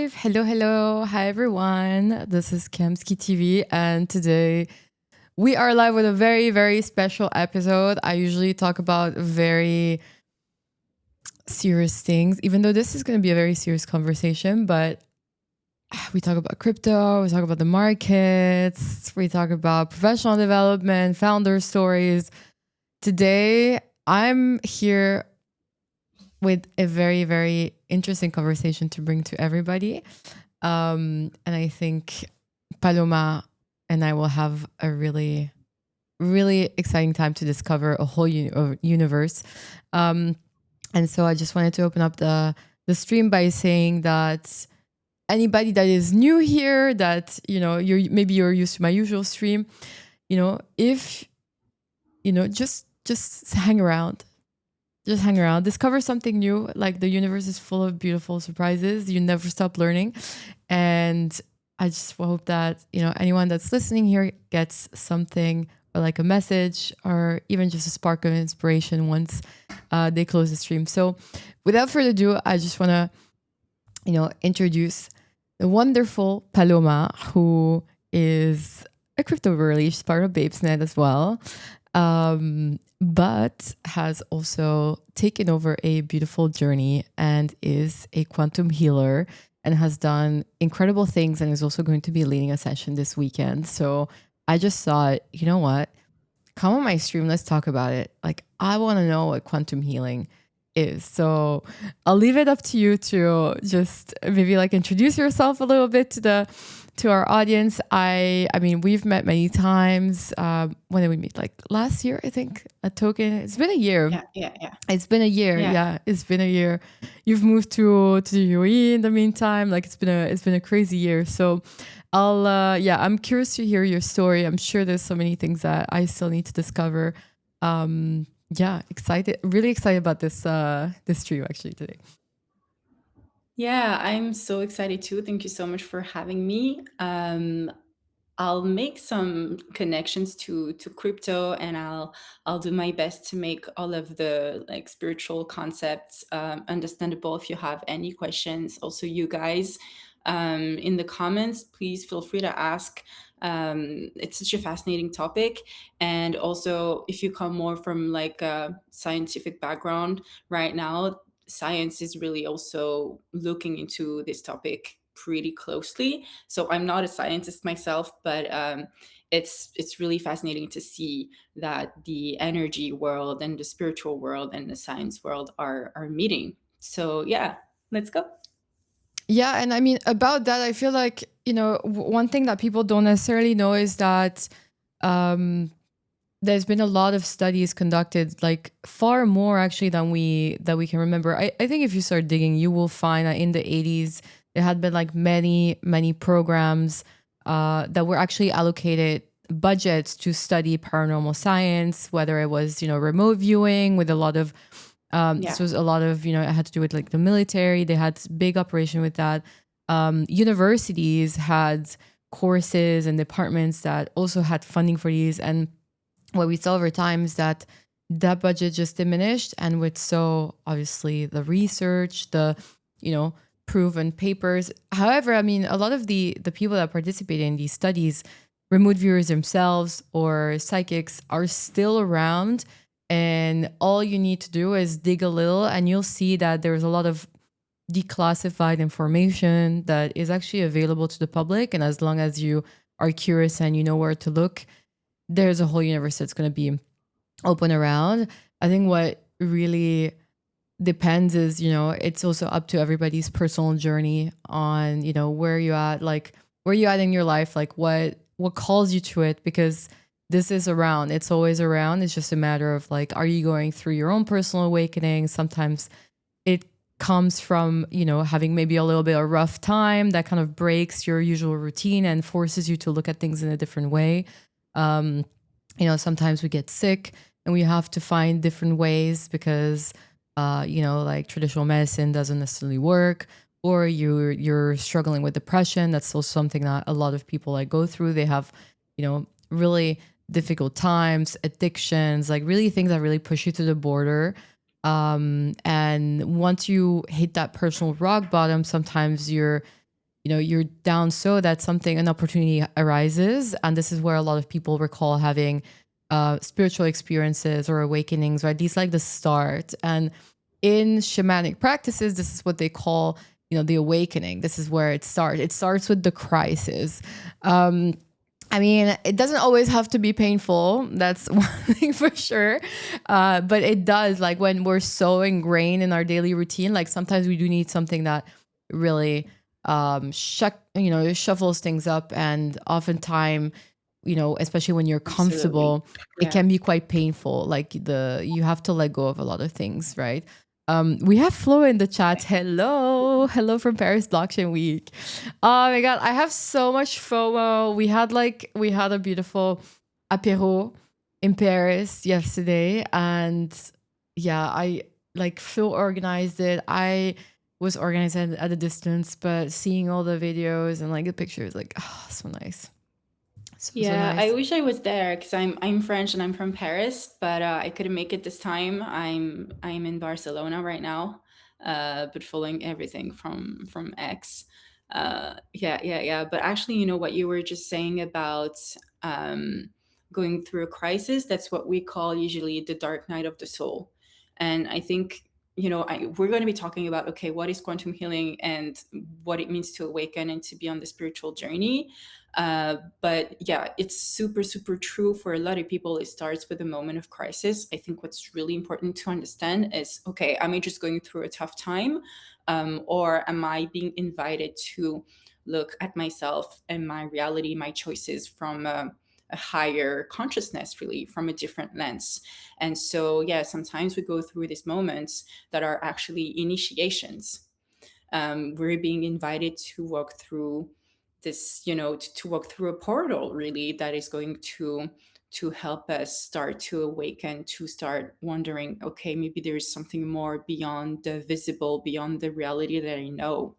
live. Hello, hello. Hi, everyone. This is Camski TV. And today we are live with a very, very special episode. I usually talk about very serious things, even though this is going to be a very serious conversation. But we talk about crypto, we talk about the markets, we talk about professional development, founder stories. Today, I'm here with a very, very interesting conversation to bring to everybody. And I think Paloma and I will have a really, really exciting time to discover a whole universe. And so I just wanted to open up the stream by saying that anybody that is new here, that you're used to my usual stream, if just hang around. Just hang around, discover something new. Like, the universe is full of beautiful surprises. You never stop learning. And I just hope that, anyone that's listening here gets something, or like a message, or even just a spark of inspiration once they close the stream. So without further ado, I just want to, introduce the wonderful Paloma, who is a crypto girly. She's part of Babesnet as well. But has also taken over a beautiful journey and is a quantum healer and has done incredible things, and is also going to be leading a session this weekend. So I just thought, you know what? Come on my stream, let's talk about it. Like, I want to know what quantum healing is. So I'll leave it up to you to just maybe like introduce yourself a little bit to our audience. I mean, we've met many times. When did we meet? Like last year, I think, at Token. It's been a year. Yeah. It's been a year. Yeah, it's been a year. You've moved to the UAE in the meantime. Like, it's been a crazy year. So I'm curious to hear your story. I'm sure there's so many things that I still need to discover. Excited, really excited about this stream actually today. Yeah, I'm so excited too. Thank you so much for having me. I'll make some connections to crypto, and I'll do my best to make all of the like spiritual concepts understandable. If you have any questions, also you guys in the comments, please feel free to ask. It's such a fascinating topic, and also if you come more from like a scientific background right now, science is really also looking into this topic pretty closely. So I'm not a scientist myself, but it's really fascinating to see that the energy world and the spiritual world and the science world are meeting. So yeah, let's go. Yeah, and I mean, about that, I feel like, one thing that people don't necessarily know is that there's been a lot of studies conducted, like far more actually than we can remember. I think if you start digging, you will find that in the 80s there had been like many programs that were actually allocated budgets to study paranormal science, whether it was remote viewing with a lot of this was a lot of it had to do with like the military. They had big operation with that. Universities had courses and departments that also had funding for these, and what we saw over time is that budget just diminished. And with so obviously the research, the proven papers. However, I mean, a lot of the people that participated in these studies, remote viewers themselves or psychics, are still around. And all you need to do is dig a little, and you'll see that there's a lot of declassified information that is actually available to the public. And as long as you are curious and you know where to look, there's a whole universe that's going to be open around. I think what really depends is, it's also up to everybody's personal journey on, where you at, like where you at in your life, like what calls you to it, because this is around. It's always around. It's just a matter of like, are you going through your own personal awakening? Sometimes it comes from, having maybe a little bit of a rough time that kind of breaks your usual routine and forces you to look at things in a different way. Sometimes we get sick and we have to find different ways because, like traditional medicine doesn't necessarily work, or you're struggling with depression. That's also something that a lot of people like go through. They have, really difficult times, addictions, like really things that really push you to the border. And once you hit that personal rock bottom, sometimes you're you're down so that an opportunity arises. And this is where a lot of people recall having spiritual experiences or awakenings, or at least like the start. And in shamanic practices, this is what they call, the awakening. This is where it starts. It starts with the crisis. I mean, it doesn't always have to be painful. That's one thing for sure. But it does, like when we're so ingrained in our daily routine, like sometimes we do need something that really shuffles things up. And oftentimes, especially when you're Absolutely. comfortable, it Yeah. can be quite painful. Like you have to let go of a lot of things, right? We have Flo in the chat. Hello from Paris Blockchain Week. Oh my god, I have so much FOMO. We had a beautiful apéro in Paris yesterday, and yeah, I like Phil organized it. I was organized at a distance, but seeing all the videos and like the pictures, like, oh, so nice, so Yeah, I nice. wish I was there because I'm French and I'm from Paris, but I couldn't make it this time. I'm in Barcelona right now, but following everything from X. Yeah, yeah, yeah. But actually, what you were just saying about um, going through a crisis. That's what we call usually the dark night of the soul, and I think. We're going to be talking about, okay, what is quantum healing and what it means to awaken and to be on the spiritual journey. But yeah, it's super, super true for a lot of people. It starts with a moment of crisis. I think what's really important to understand is, okay, am I just going through a tough time? Or am I being invited to look at myself and my reality, my choices from a higher consciousness, really, from a different lens? And so, yeah, sometimes we go through these moments that are actually initiations. We're being invited to walk through this, to walk through a portal, really, that is going to help us start to awaken, to start wondering, okay, maybe there's something more beyond the visible, beyond the reality that I know.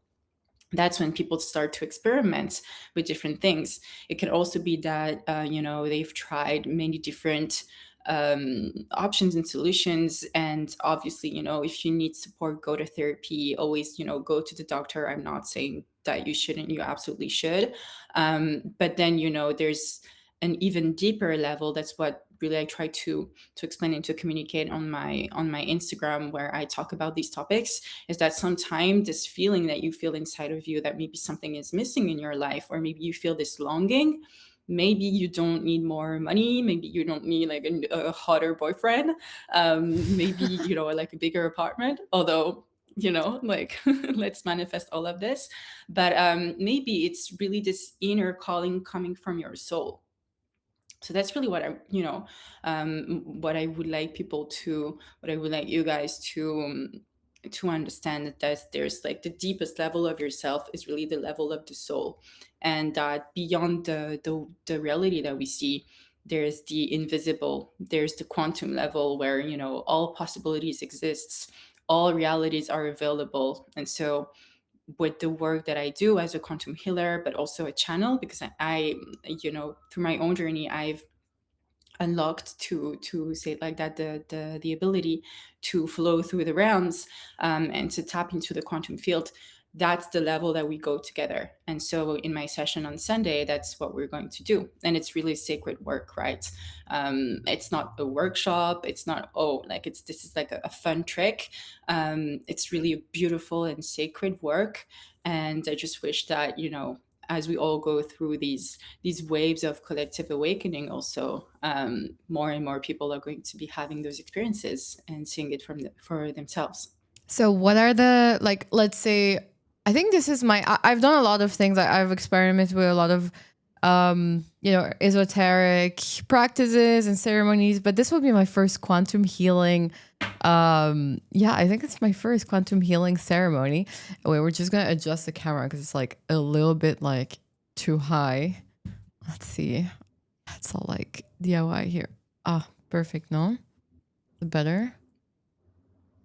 That's when people start to experiment with different things. It can also be that they've tried many different options and solutions. And obviously, if you need support, go to therapy. Always, go to the doctor. I'm not saying that you shouldn't. You absolutely should. But then, there's an even deeper level. That's what really I try to explain and to communicate on my Instagram, where I talk about these topics. Is that sometimes this feeling that you feel inside of you that maybe something is missing in your life, or maybe you feel this longing. Maybe you don't need more money. Maybe you don't need like a hotter boyfriend. Maybe like a bigger apartment. Although like let's manifest all of this. But maybe it's really this inner calling coming from your soul. So that's really what I would like people to, what I would like you guys to understand, that there's like the deepest level of yourself is really the level of the soul. And that beyond the reality that we see, there's the invisible, there's the quantum level, where all possibilities exists, all realities are available. And so with the work that I do as a quantum healer, but also a channel, because I through my own journey, I've unlocked, to say it like that, the ability to flow through the realms, and to tap into the quantum field. That's the level that we go together. And so in my session on Sunday, that's what we're going to do. And it's really sacred work, right? It's not a workshop. It's not, oh, like this is like a fun trick. It's really a beautiful and sacred work. And I just wish that, as we all go through these waves of collective awakening, also more and more people are going to be having those experiences and seeing it for themselves. So what are the, like, let's say, I think this is I've done a lot of things. I've experimented with a lot of esoteric practices and ceremonies, but this will be my first quantum healing. Yeah, I think it's my first quantum healing ceremony. Wait, we're just gonna adjust the camera because it's like a little bit like too high. Let's see. It's all like DIY here. Ah, perfect. No, better.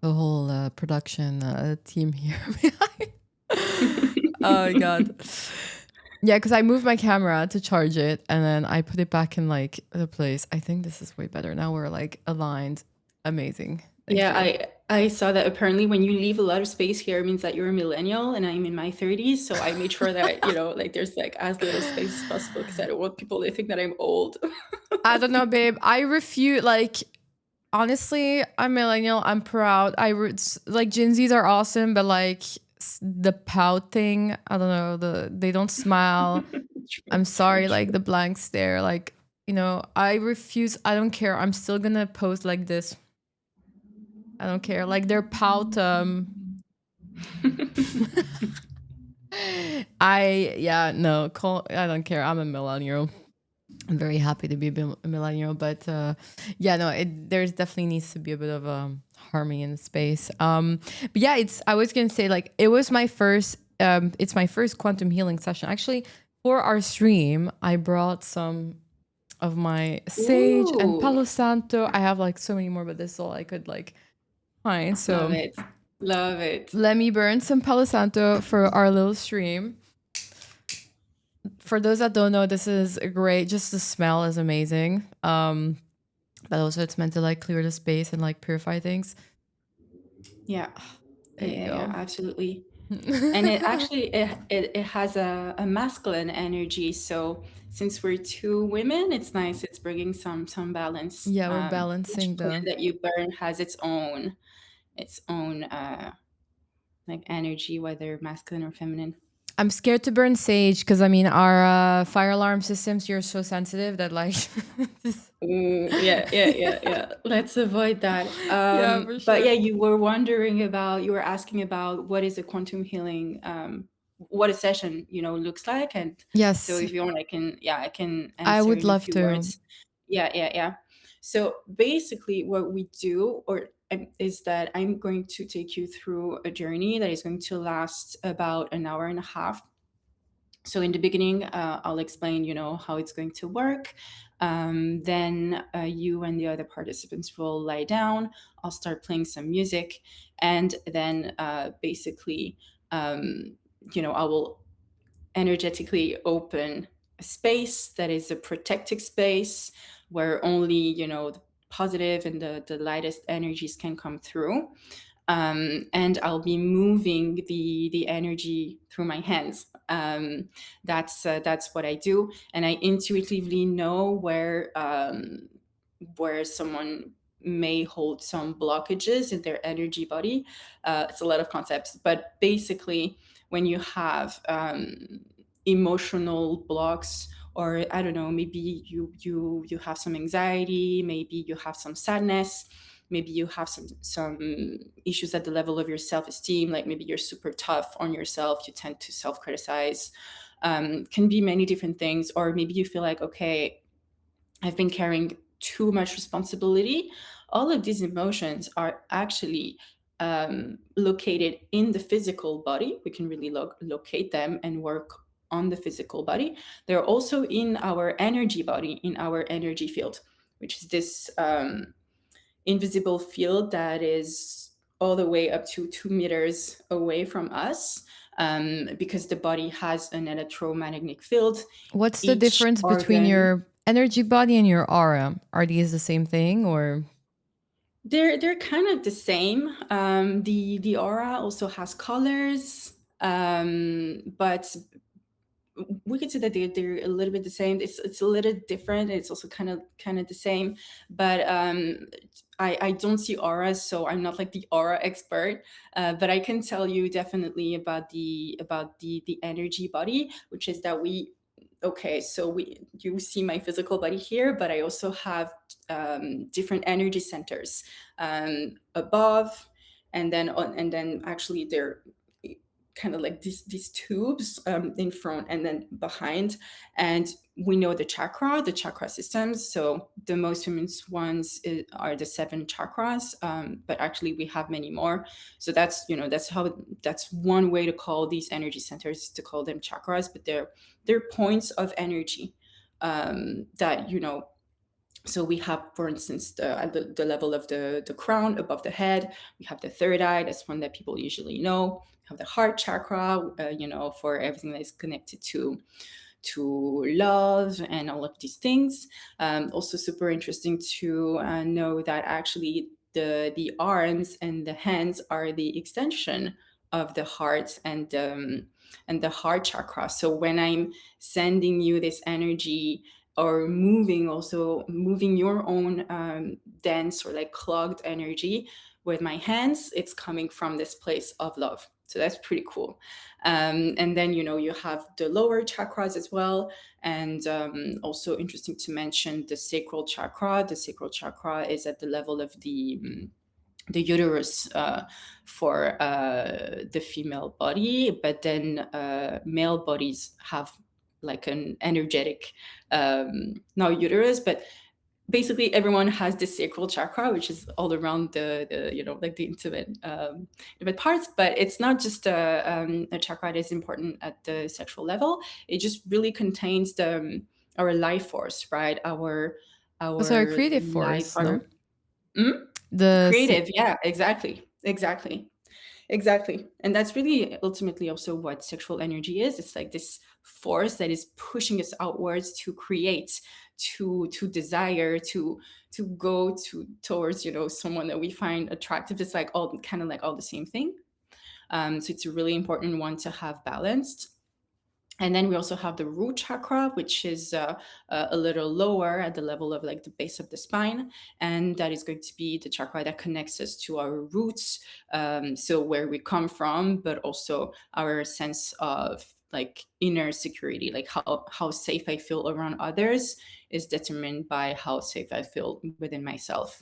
The whole production team here. Oh my god. Yeah, because I moved my camera to charge it and then I put it back in like the place. I think this is way better. Now we're like aligned. Amazing. Thank Yeah, you. I saw that apparently when you leave a lot of space here, it means that you're a millennial, and I'm in my 30s. So I made sure that, like there's like as little space as possible because I don't want people to think that I'm old. I don't know, babe. I refuse. Like, honestly, I'm millennial. I'm proud. Like Gen Zs are awesome, but like the pout thing, I don't know. They don't smile. I'm True, true, sorry. Like true. the blank stare. Like, I refuse. I don't care. I'm still gonna post like this. I don't care. Like their pout. No. I don't care. I'm a millennial. I'm very happy to be a millennial, but yeah, no, there's definitely needs to be a bit of harmony in the space. But yeah, I was gonna say like it's my first quantum healing session. Actually, for our stream, I brought some of my sage and Ooh, Palo Santo. I have like so many more, but this is all I could like find. love So it. Love it. let me burn some Palo Santo for our little stream. For those that don't know, this is great. Just the smell is amazing. But also it's meant to like clear the space and like purify things. Yeah. There Yeah, you yeah, yeah, go. absolutely. And it actually it has a masculine energy. So since we're two women, it's nice. It's bringing some balance. Yeah, we're Each balancing plant the. that you burn has its own like energy, whether masculine or feminine. I'm scared to burn sage because I mean our fire alarm systems. You're so sensitive that like. Ooh, yeah, yeah, yeah, yeah. Let's avoid that. Yeah, for But yeah, sure. you were asking about what is a quantum healing, what a session, looks like. And so Yes, if you want, I can I answer would in a love few to. words. Yeah, yeah, yeah. So basically, what we do, is that I'm going to take you through a journey that is going to last about an hour and a half. So in the beginning, I'll explain, how it's going to work. Then you and the other participants will lie down. I'll start playing some music, and then basically, um, I will energetically open a space that is a protected space where only, the positive and the lightest energies can come through. And I'll be moving the energy through my hands. That's what I do, and I intuitively know where someone may hold some blockages in their energy body. It's a lot of concepts, but basically, when you have emotional blocks, or I don't know, maybe you have some anxiety, maybe you have some sadness, maybe you have some issues at the level of your self-esteem, like maybe you're super tough on yourself, you tend to self-criticize, can be many different things. Or maybe you feel like, okay, I've been carrying too much responsibility. All of these emotions are actually located in the physical body. We can really locate them and work on the physical body. They're also in our energy body, in our energy field, which is this invisible field that is all the way up to 2 meters away from us, because the body has an electromagnetic field. What's the Each difference between organ, your energy body and your aura? Are these the same thing or? they're kind of the same. The aura also has colors, but we could say that they're a little bit the same. It's a little different. It's also kind of the same, but I don't see auras, so I'm not like the aura expert. But I can tell you definitely about the energy body, which is that we okay. So you see my physical body here, but I also have different energy centers above, and then actually they're kind of like these tubes in front and then behind. And we know the chakra systems. So the most famous ones are the seven chakras, but actually we have many more. So that's one way to call these energy centers, to call them chakras. But they're points of energy, that so we have, for instance, at the level of the crown above the head, we have the third eye. That's one that people usually know. We have the heart chakra, for everything that is connected to love and all of these things. Also super interesting to know that actually the arms and the hands are the extension of the heart and the heart chakra. So when I'm sending you this energy, or moving your own dense or like clogged energy with my hands, it's coming from this place of love. So that's pretty cool. And then, you have the lower chakras as well. And also interesting to mention the sacral chakra. The sacral chakra is at the level of the uterus for the female body, but then male bodies have like an energetic, not uterus, but basically everyone has the sacral chakra, which is all around the like the intimate parts. But it's not just a chakra that is important at the sexual level. It just really contains our life force, right? Sorry, Our creative life, force, no? our mm? The Creative. Yeah, exactly. And that's really ultimately also what sexual energy is. It's like this force that is pushing us outwards to create, to desire, to go towards someone that we find attractive. It's like all kind of like all the same thing. So it's a really important one to have balanced. And then we also have the root chakra, which is a little lower at the level of like the base of the spine. And that is going to be the chakra that connects us to our roots. So where we come from, but also our sense of like inner security, like how safe I feel around others is determined by how safe I feel within myself.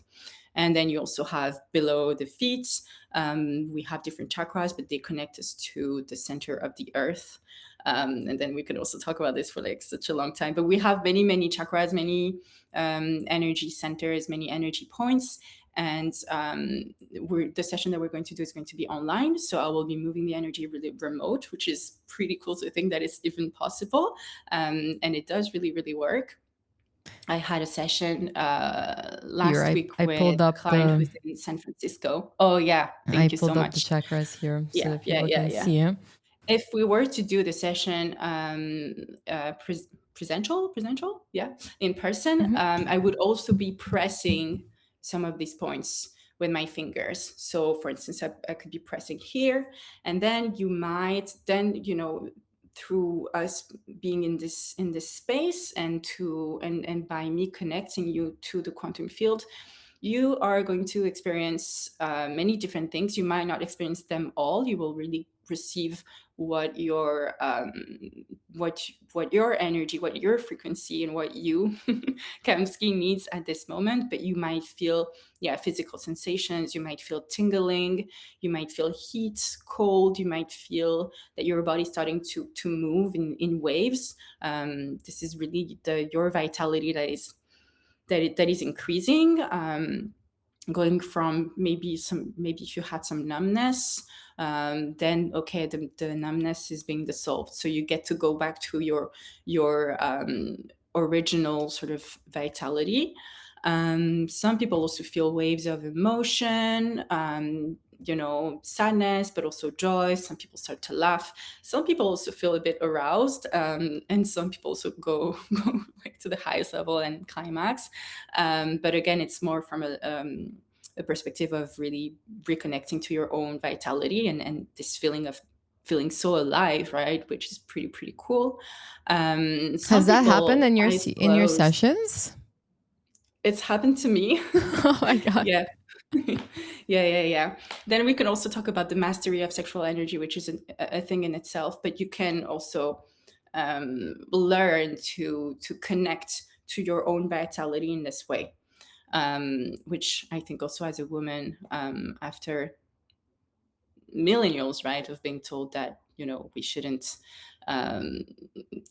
And then you also have below the feet, we have different chakras, but they connect us to the center of the earth. And then we could also talk about this for like such a long time. But we have many, many chakras, many energy centers, many energy points. And the session that we're going to do is going to be online. So I will be moving the energy really remote, which is pretty cool to think that it's even possible. And it does really, really work. I had a session here, last week I with pulled a up client the who's in San Francisco. Oh, yeah. I Thank you so pulled up the much. chakras here so Yeah, that yeah, people yeah, can yeah. see it. If we were to do the session presential, yeah, in person, Mhm. I would also be pressing some of these points with my fingers. So, for instance, I could be pressing here, and then you might through us being in this space and by me connecting you to the quantum field, you are going to experience many different things. You might not experience them all. You will really receive what your what your energy, what your frequency, and what you Kamsky needs at this moment. But you might feel, yeah, physical sensations. You might feel tingling. You might feel heat, cold. You might feel that your body's starting to move in waves. This is really your vitality that is increasing, going from maybe if you had some numbness, then okay, the numbness is being dissolved, so you get to go back to your original sort of vitality. Some people also feel waves of emotion, sadness, but also joy. Some people start to laugh. Some people also feel a bit aroused, and some people also go like to the highest level and climax. But again, it's more from a perspective of really reconnecting to your own vitality and this feeling of feeling so alive, right? Which is pretty cool. Some Has that happened people in eyes in your closed. sessions? It's happened to me. Oh my god. Yeah. Yeah. Then we can also talk about the mastery of sexual energy, which is a thing in itself. But you can also learn to connect to your own vitality in this way, which I think also as a woman, after millennials, right, of being told that we shouldn't, um,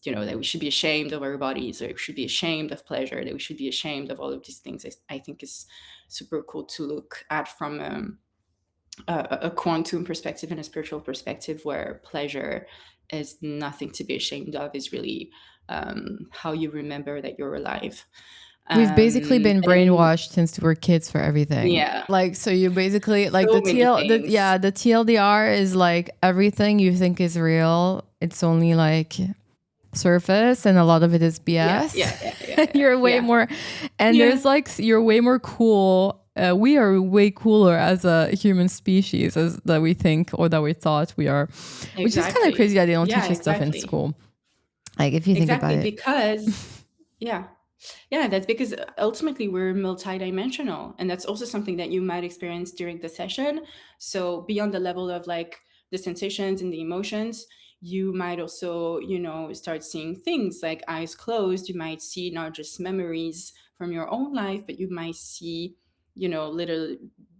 that we should be ashamed of our bodies, or we should be ashamed of pleasure, that we should be ashamed of all of these things. I think is super cool to look at from a quantum perspective and a spiritual perspective, where pleasure is nothing to be ashamed of, is really how you remember that you're alive. We've basically been And brainwashed since we were kids for everything. yeah, Like, so you basically like so many things. the TLDR is like everything you think is real. It's only like surface, and a lot of it is Yeah, BS. yeah, yeah, yeah, yeah, You're way yeah. more, and Yeah. there's like you're way more cool we are way cooler as a human species as that we think or that we thought we are, which is kind of crazy Exactly. that they don't Yeah, teach us stuff in exactly. school. Like if you think about Exactly. it. Because, yeah. Yeah, that's because ultimately we're multidimensional. And that's also something that you might experience during the session. So, beyond the level of like the sensations and the emotions, you might also, start seeing things like eyes closed. You might see not just memories from your own life, but you might see, little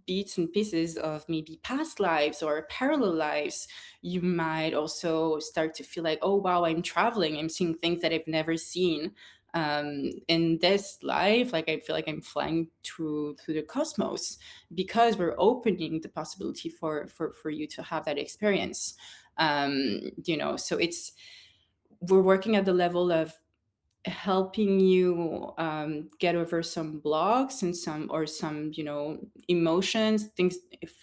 bits and pieces of maybe past lives or parallel lives. You might also start to feel like, oh, wow, I'm traveling, I'm seeing things that I've never seen in this life. Like I feel like I'm flying through the cosmos, because we're opening the possibility for you to have that experience. So we're working at the level of helping you get over some blocks and some emotions, things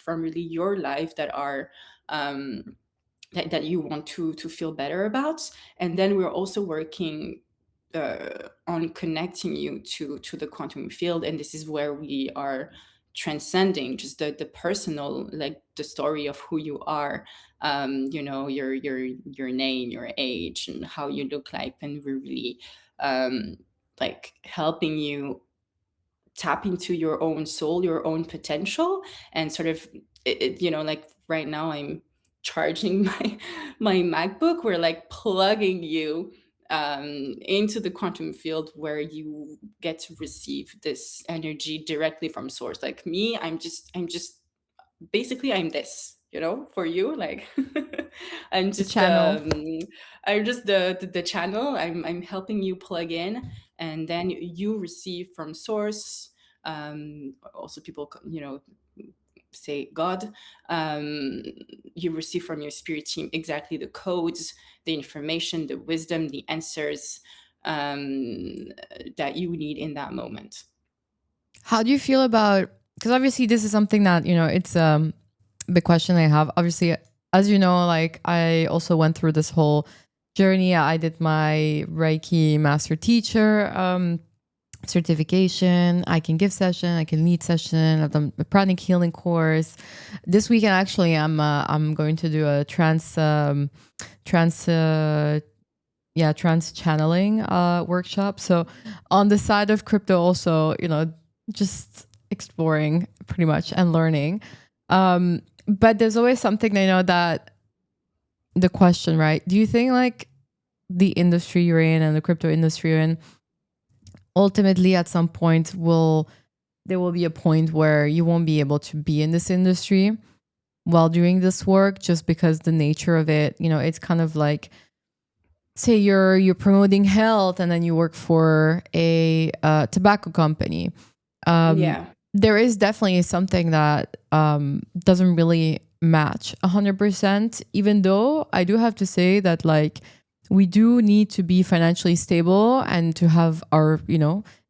from really your life that are that you want to feel better about. And then we're also working on connecting you to the quantum field. And this is where we are transcending just the personal, like the story of who you are, your name, your age, and how you look like. And we're really like helping you tap into your own soul, your own potential, and sort of, like right now I'm charging my MacBook. We're like plugging you into the quantum field, where you get to receive this energy directly from source. Like me, I'm just basically I'm this, for you, like i'm The just channel. um I'm just the channel. I'm helping you plug in, and then you receive from source. Also people, say God. um you receive from your spirit team exactly the codes, the information, the wisdom, the answers that you need in that moment. How do you feel about, because obviously this is something that, it's big question I have. Obviously, as you know, like I also went through this whole journey. I did my Reiki master teacher certification. I can give session, I can lead session. I've done a pranic healing course. This weekend, actually, I'm going to do a trans trans channeling workshop. So on the side of crypto, also, just exploring pretty much and learning. But there's always something I know that the question, right? Do you think like the industry you're in and the crypto industry you're in, ultimately at some point there will be a point where you won't be able to be in this industry while doing this work, just because the nature of it, it's kind of like, say you're promoting health and then you work for a tobacco company. um, Yeah. there is definitely something that doesn't really match 100%, even though I do have to say that like we do need to be financially stable and to have our,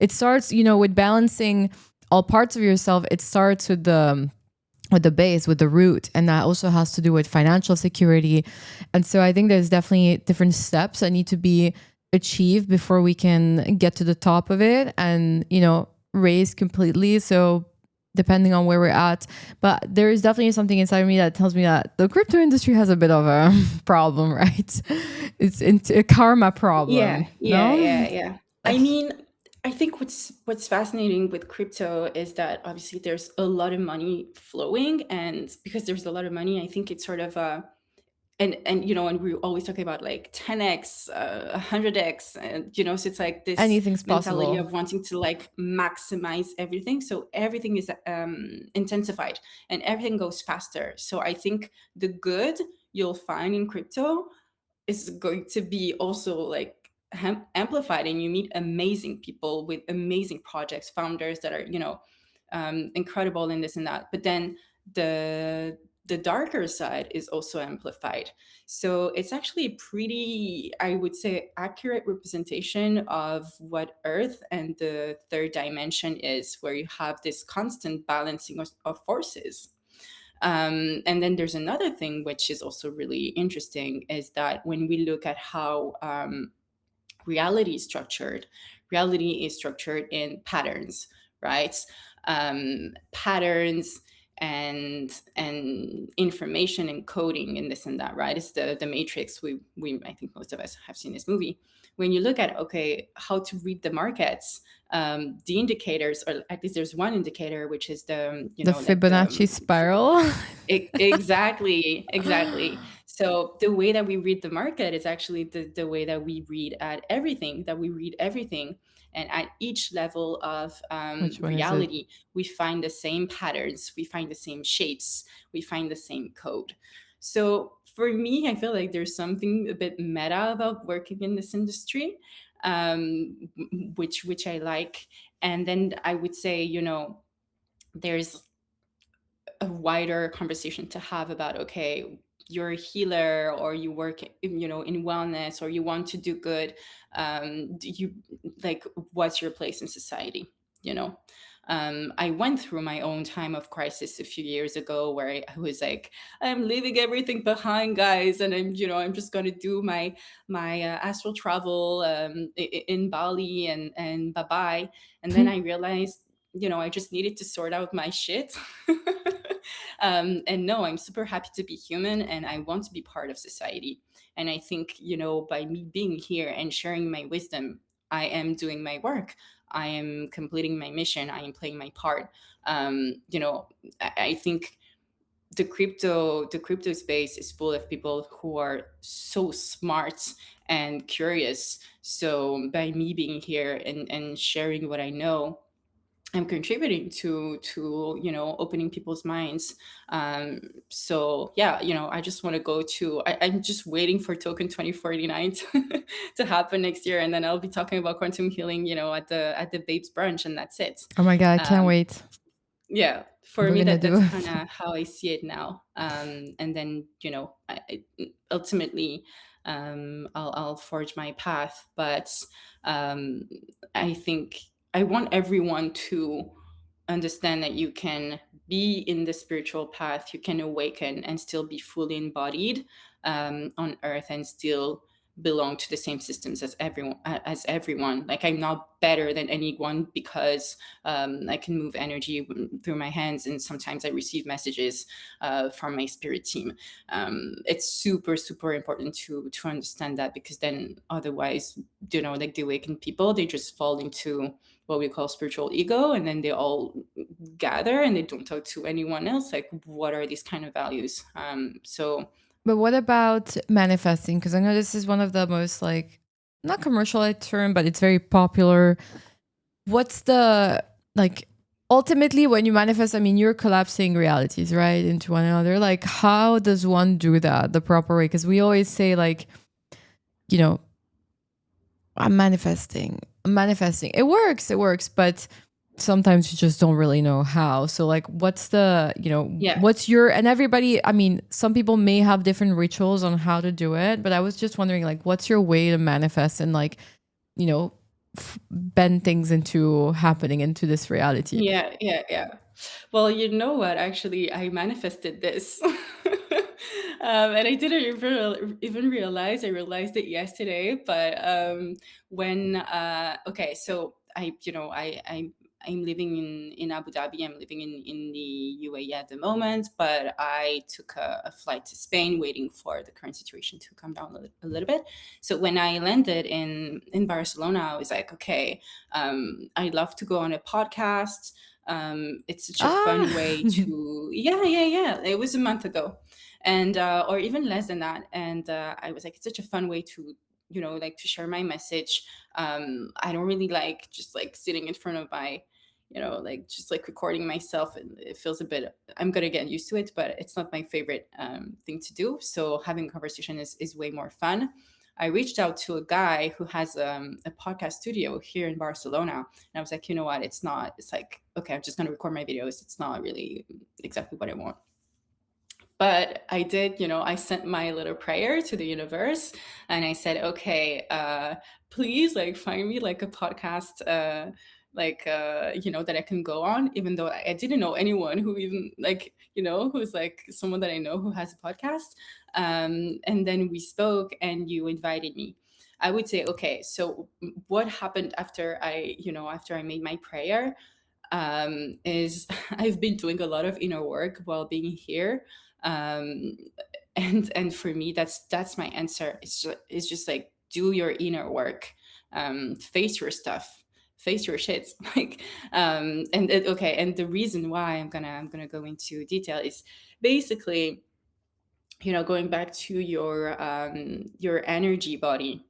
it starts, with balancing all parts of yourself. It starts with the base, with the root, and that also has to do with financial security. And so I think there's definitely different steps that need to be achieved before we can get to the top of it and, raise completely. So depending on where we're at, but there is definitely something inside of me that tells me that the crypto industry has a bit of a problem, right? It's a karma Yeah, problem, yeah, no? yeah, yeah. I mean, I think what's fascinating with crypto is that obviously there's a lot of money flowing, and because there's a lot of money, I think it's sort of and we always talk about like 10x, 100x, and so it's like this Anything's mentality possible. of wanting to like maximize everything. So everything is intensified, and everything goes faster. So I think the good you'll find in crypto is going to be also like amplified, and you meet amazing people with amazing projects, founders that are incredible in this and that. But then the darker side is also amplified. So it's actually a pretty, I would say, accurate representation of what earth and the third dimension is, where you have this constant balancing of forces. And then there's another thing which is also really interesting, is that when we look at how reality is structured, reality is structured in patterns, right? patterns and information and coding and this and that, right? It's the matrix. We I think most of us have seen this movie. When you look at, okay, how to read the markets, the indicators, or at least there's one indicator, which is the, The like the Fibonacci spiral. exactly, exactly. So the way that we read the market is actually the way that we read at everything, that we read everything. And at each level of Which one is it? reality, we find the same patterns, we find the same shapes, we find the same code. So for me, I feel like there's something a bit meta about working in this industry, which I like. And then I would say, there's a wider conversation to have about, okay, you're a healer, or you work in wellness, or you want to do good. Do you, like, what's your place in society, you know I went through my own time of crisis a few years ago, where I was like, I'm leaving everything behind, guys, and I'm just going to do my astral travel, in Bali, and bye bye. And then I realized, I just needed to sort out my shit. And no, I'm super happy to be human, and I want to be part of society. And I think, by me being here and sharing my wisdom, I am doing my work. I am completing my mission. I am playing my part. I think the crypto space is full of people who are so smart and curious. So by me being here and sharing what I know, I'm contributing to opening people's minds. So yeah, I just want to go to. I'm just waiting for Token 2049 to happen next year, and then I'll be talking about quantum healing, at the Babes brunch, and that's it. Oh my God, I can't Um, wait. yeah, What for are we me, gonna that's do? kind of how I see it now. And then ultimately, I'll forge my path. But um, I think I want everyone to understand that you can be in the spiritual path, you can awaken and still be fully embodied, on earth, and still belong to the same systems as everyone. Like, I'm not better than anyone because I can move energy through my hands, and sometimes I receive messages from my spirit team. It's super super important to understand that, because then otherwise, like the awakened people, they just fall into what we call spiritual ego, and then they all gather and they don't talk to anyone else. Like, what are these kind of values? So But what about manifesting? Because I know this is one of the most like not commercialized term, but it's very popular. What's the like ultimately when you manifest? I mean, you're collapsing realities, right, into one another. Like, how does one do that the proper way? Because we always say like, you know, I'm manifesting. I'm manifesting. It works, but sometimes you just don't really know how. So like what's the, yeah. what's your and everybody, I mean, some people may have different rituals on how to do it, but I was just wondering like what's your way to manifest and like, you know, bend things into happening into this reality. Yeah, yeah, yeah. Well, you know what? Actually, I manifested this. And I didn't even realize. I realized it yesterday. But okay, so I'm living in Abu Dhabi. I'm living in the UAE at the moment, but I took a flight to Spain, waiting for the current situation to come down a little bit. So when I landed in Barcelona, I was like, okay, I'd love to go on a podcast. It's such a fun Ah. way to, yeah, yeah, yeah. It was a month ago, and or even less than that. And I was like, it's such a fun way to, like, to share my message. I don't really like just like sitting in front of my, like just like recording myself, and it feels a bit. I'm gonna get used to it, but it's not my favorite thing to do. So having a conversation is way more fun. I reached out to a guy who has a podcast studio here in Barcelona, and I was like, you know what? It's not. It's like, okay, I'm just gonna record my videos. It's not really exactly what I want. But I did, I sent my little prayer to the universe, and I said, okay, please, like, find me like a podcast, like, that I can go on, even though I didn't know anyone who even, like, who's like someone that I know who has a podcast. And then we spoke, and you invited me. I would say, okay, so what happened after I made my prayer? is I've been doing a lot of inner work while being here. Um, and for me, that's my answer. It's just like, do your inner work, face your stuff, face your shit. Like, okay. And the reason why I'm gonna go into detail is basically, going back to your energy body.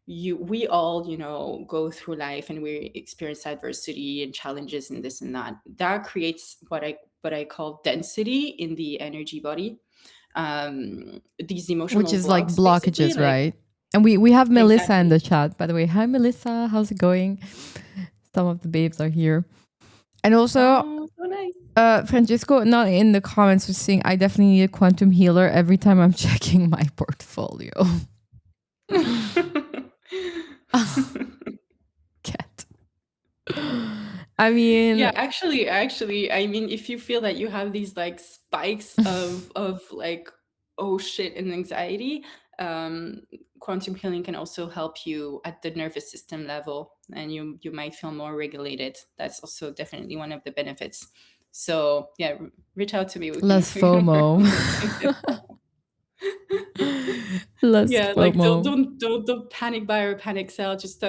We all, go through life, and we experience adversity and challenges and this and that creates what I call density in the energy body. These Which emotional is like blocks, basically, blockages, like, right? And we have Melissa in exactly. the chat, by the way. Hi, Melissa. How's it going? Some of the babes are here. And also, Oh, so nice. Francisco, not in the comments, was saying, I definitely need a quantum healer every time I'm checking my portfolio. Cat. I Yeah, mean, actually, I mean, if you feel that you have these like spikes of like, oh shit, and anxiety, um, quantum healing can also help you at the nervous system level, and you might feel more regulated. That's also definitely one of the benefits. So yeah, reach out to me. We can less FOMO. we can Less yeah, like, don't FOMO. don't don't don't panic buy or panic sell. Just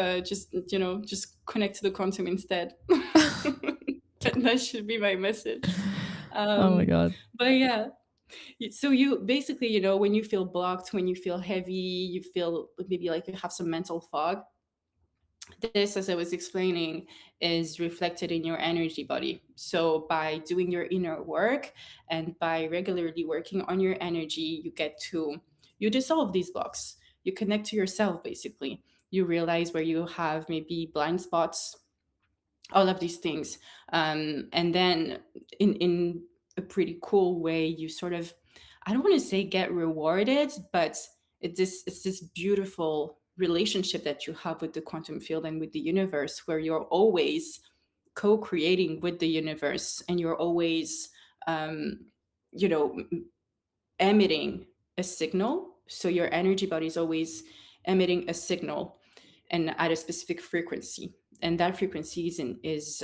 connect to the quantum instead. That should be my message. Oh my um God. but yeah, so you basically, when you feel blocked, when you feel heavy, you feel maybe like you have some mental fog. This, as I was explaining, is reflected in your energy body. So by doing your inner work and by regularly working on your energy, you dissolve these blocks. You connect to yourself, basically. You realize where you have maybe blind spots, all of these things. And then in a pretty cool way, you sort of, I don't want to say get rewarded, but it's this beautiful relationship that you have with the quantum field and with the universe, where you're always co-creating with the universe, and you're always, um, you know emitting a signal. So your energy body is always emitting a signal, and at a specific frequency. And that frequency is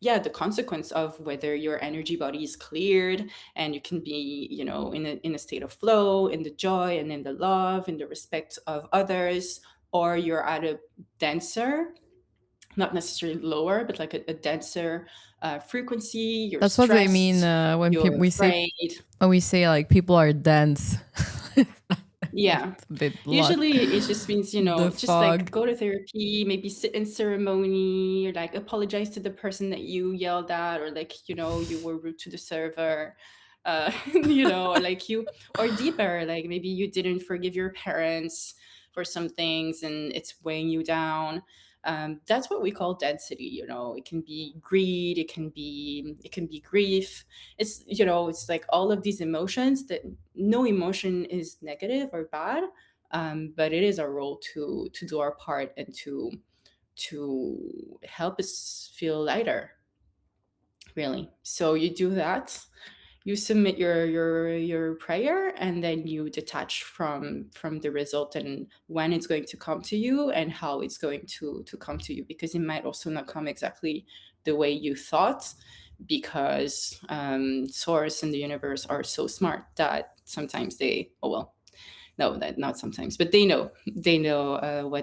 yeah, the consequence of whether your energy body is cleared, and you can be, in a state of flow, in the joy and in the love, in the respect of others, or you're at a denser, not necessarily lower, but like a denser frequency. You're That's what they mean stressed, when you're afraid. we say like people are dense. Yeah. It's a bit blunt. Usually it just means, The just like fog. go to therapy, maybe sit in ceremony, or like apologize to the person that you yelled at, or like, you were rude to the server. Or like or deeper, like maybe you didn't forgive your parents for some things and it's weighing you down. That's what we call density. It can be greed, it can be grief. It's like all of these emotions, that no emotion is negative or bad, but it is our role to do our part, and to help us feel lighter, really. So you do that, you submit your prayer, and then you detach from the result, and when it's going to come to you, and how it's going to come to you, because it might also not come exactly the way you thought, because source and the universe are so smart that sometimes they, oh well, no, that not sometimes, but they know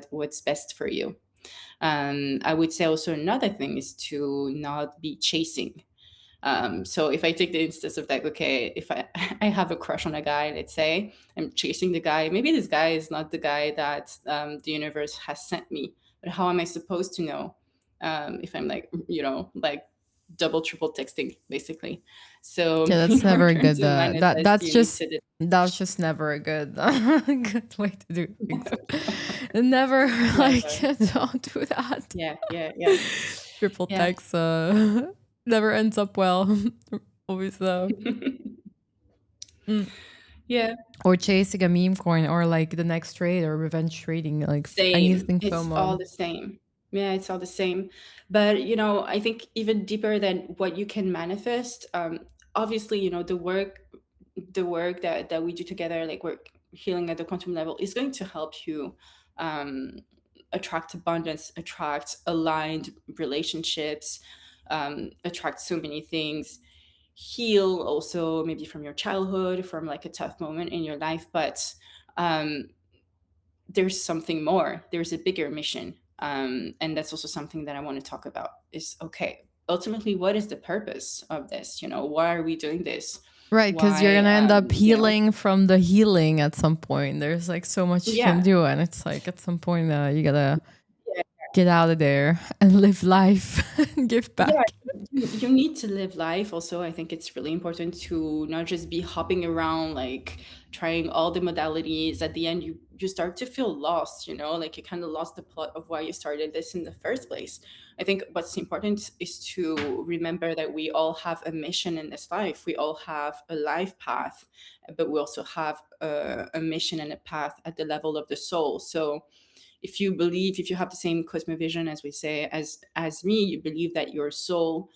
what's best for you. I would say also another thing is to not be chasing. So if I take the instance of like, okay, if I I have a crush on a guy, let's say I'm chasing the guy, maybe this guy is not the guy that the universe has sent me, but how am I supposed to know if I'm like, like double triple texting, basically? So Yeah, that's in never a order good. to manifest, you need to That's just never a good good way to do things. Never like never. don't do that. Yeah, yeah, yeah, Triple yeah. text never ends up well. Always mm. Yeah, Or chasing a meme coin, or like the next trade, or revenge trading, like same. anything It's all FOMO. the same. Yeah, it's all the same. But I think even deeper than what you can manifest, obviously, the work that we do together, like work healing at the quantum level, is going to help you, um, attract abundance, attract aligned relationships, attract so many things, heal also maybe from your childhood, from like a tough moment in your life. But um, there's something more, there's a bigger mission. And that's also something that I want to talk about is, okay, ultimately, what is the purpose of this? Why are we doing this? Right, because you're Why, gonna end up healing from the healing at some point. There's like so much you can yeah, do, and it's like at some point you gotta yeah, get out of there and live life and give yeah, back. you need to live life. Also, I think it's really important to not just be hopping around, like trying all the modalities. At the end, you start to feel lost. Like you kind of lost the plot of why you started this in the first place. I think what's important is to remember that we all have a mission in this life. We all have a life path, but we also have a mission and a path at the level of the soul. So if you have the same cosmovision, as we say, as me, you believe that your soul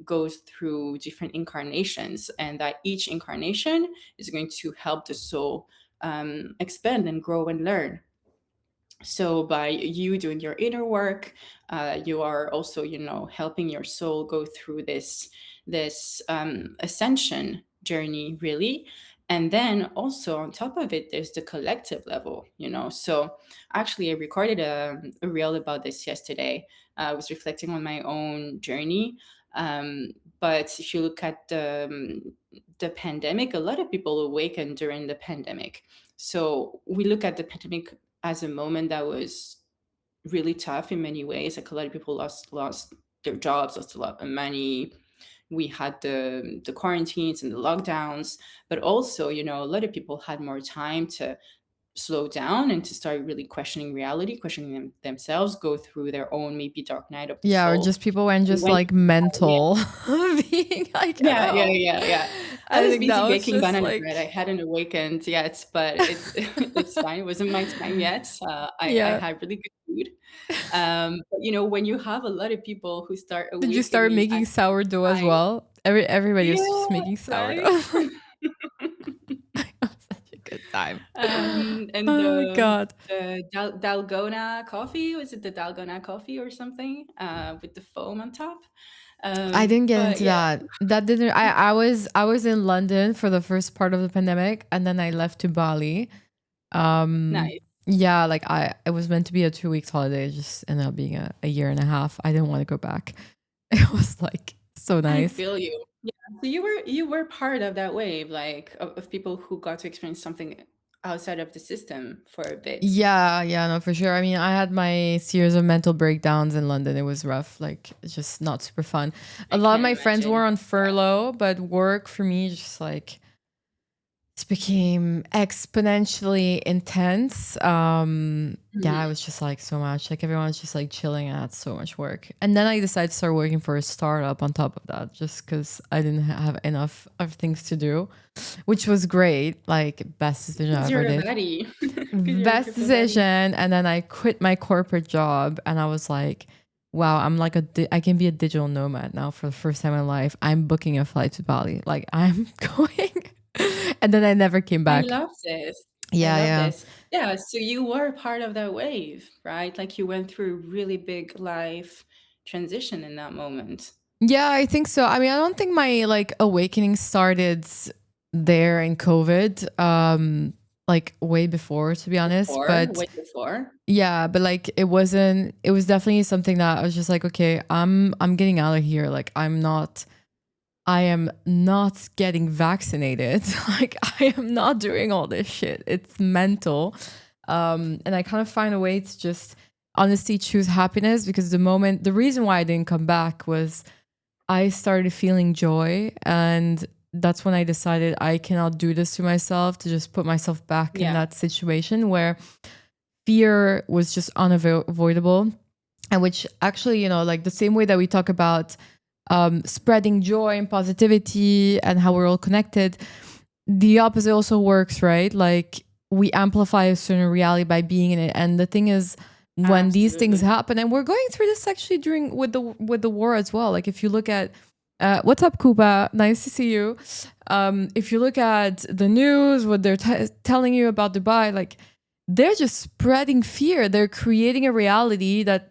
goes through different incarnations, and that each incarnation is going to help the soul expand and grow and learn. So by you doing your inner work, you are also, helping your soul go through this ascension journey, really. And then also on top of it, there's the collective level. So actually, I recorded a reel about this yesterday. I was reflecting on my own journey. But if you look at the pandemic, a lot of people awakened during the pandemic. So we look at the pandemic as a moment that was really tough in many ways. Like a lot of people lost their jobs, lost a lot of money. We had the quarantines and the lockdowns, but also, a lot of people had more time to slow down and to start really questioning reality, questioning themselves, go through their own maybe dark night of the Yeah, or soul. just people went And just when like mental, being like, Yeah, yeah, hello. yeah, yeah. I I was think that busy was baking just banana bread. I like, hadn't awakened yet, but it's it's fine. It wasn't my time yet. I yeah. had really good food. But when you have a lot of people who start Did you start awakening at making the same sourdough as time, well? Everybody was yeah, just making right. sourdough. It was such a good time. And Oh God. the Dalgona coffee, was it the Dalgona coffee or something? With the foam on top. I didn't get But into yeah, that. That didn't I was in London for the first part of the pandemic, and then I left to Bali. Um nice. yeah, like it was meant to be a 2 weeks holiday. It just ended up being a year and a half. I didn't want to go back. It was like so I nice. feel you. Yeah. So you were part of that wave, like of people who got to experience something outside of the system for a bit. Yeah, yeah, no, for sure. I mean, I had my series of mental breakdowns in London. It was rough, like it's just not super fun. A I lot of can't my friends were imagine. on furlough, but work for me just like it became exponentially intense. Yeah, it Mhm. was just like so much. Like everyone's just like chilling and had so much work. And then I decided to start working for a startup on top of that, just because I didn't have enough of things to do, which was great. Like best decision I Because ever you're a did. baddie. Because you're a Best crypto baddie. decision. And then I quit my corporate job and I was like, wow, I'm like I can be a digital nomad now for the first time in life. I'm booking a flight to Bali. Like I'm going. And then I never came I back. love this. I Yeah, love yeah. this. Yeah, so you were part of that wave, right? Like you went through a really big life transition in that moment. Yeah, I think so. I mean, I don't think my like awakening started there in COVID. Like way before to be honest, Before, but way before. yeah, but like it was definitely something that I was just like, okay, I'm getting out of here. Like I am not getting vaccinated. Like I am not doing all this shit. It's mental. And I kind of find a way to just honestly choose happiness because the reason why I didn't come back was I started feeling joy. And that's when I decided I cannot do this to myself to just put myself back in Yeah, that situation where fear was just unavoidable. And which actually, like the same way that we talk about spreading joy and positivity and how we're all connected, the opposite also works, right? Like we amplify a certain reality by being in it. And the thing is, when these things absolutely. happen, and we're going through this actually during with the war as well. Like if you look at what's up, Cuba? Nice to see you. If you look at the news, what they're telling you about Dubai, like they're just spreading fear. They're creating a reality that,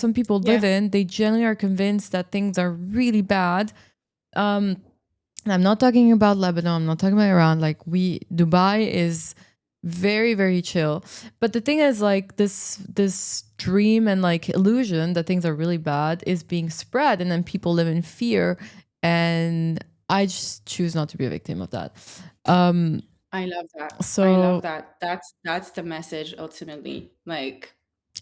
some people live Yeah. in. They generally are convinced that things are really bad. And I'm not talking about Lebanon. I'm not talking about Iran. Like, Dubai is very, very chill. But the thing is, like, this dream and like illusion that things are really bad is being spread, and then people live in fear. And I just choose not to be a victim of that. Um, I love that. I love so that. That's the message ultimately. Like,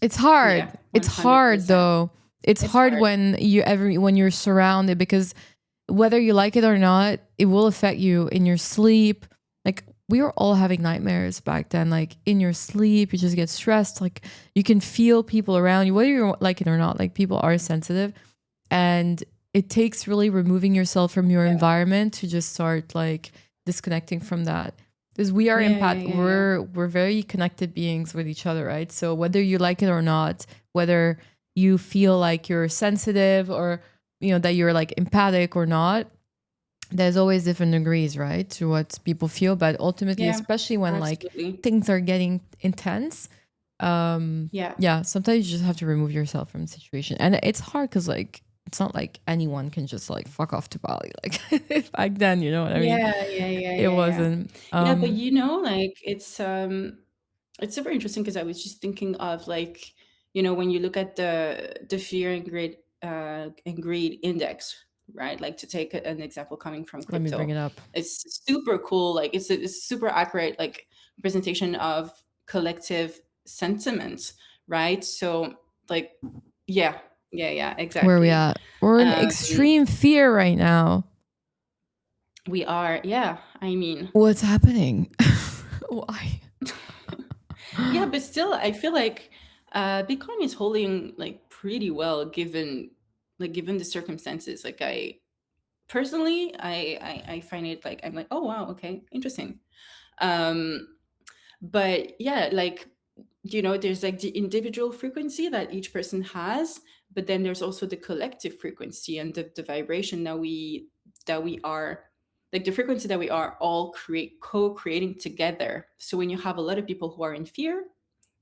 it's yeah, hard. It's hard 100%. though. It's It's hard hard. when you're surrounded, because whether you like it or not, it will affect you in your sleep. Like, we were all having nightmares back then. Like, in your sleep, you just get stressed. Like, you can feel people around you, whether you like it or not. Like, people are sensitive, and it takes really removing yourself from your Yeah. environment to just start like disconnecting from that, because we are Yeah, yeah, yeah, yeah. we're very connected beings with each other, right? So whether you like it or not, whether you feel like you're sensitive, or that you're like empathic or not, there's always different degrees, right, to what people feel. But ultimately, Yeah, especially when like absolutely. things are getting intense, Yeah. yeah, sometimes you just have to remove yourself from the situation. And it's hard because like it's not like anyone can just like fuck off to Bali like back then, you know what I mean? Yeah, yeah, yeah, It yeah, yeah. wasn't. Yeah, but like it's super interesting because I was just thinking of like, when you look at the fear and greed index, right? Like, to take an example coming from Let me bring crypto, it up. it's super cool. Like, it's super accurate, like, representation of collective sentiment, right? So, like, yeah, yeah, yeah, Where are we exactly. at? We're in Um, extreme fear right now. we are, yeah. I mean, What's happening? Why? yeah, but still, I feel like Bitcoin is holding like pretty well given the circumstances. Like, I personally, I find it like, I'm like, oh wow, okay, interesting. Um, but yeah, like, there's like the individual frequency that each person has, but then there's also the collective frequency and the vibration that we are, like, the frequency that we are all co-creating together. So when you have a lot of people who are in fear,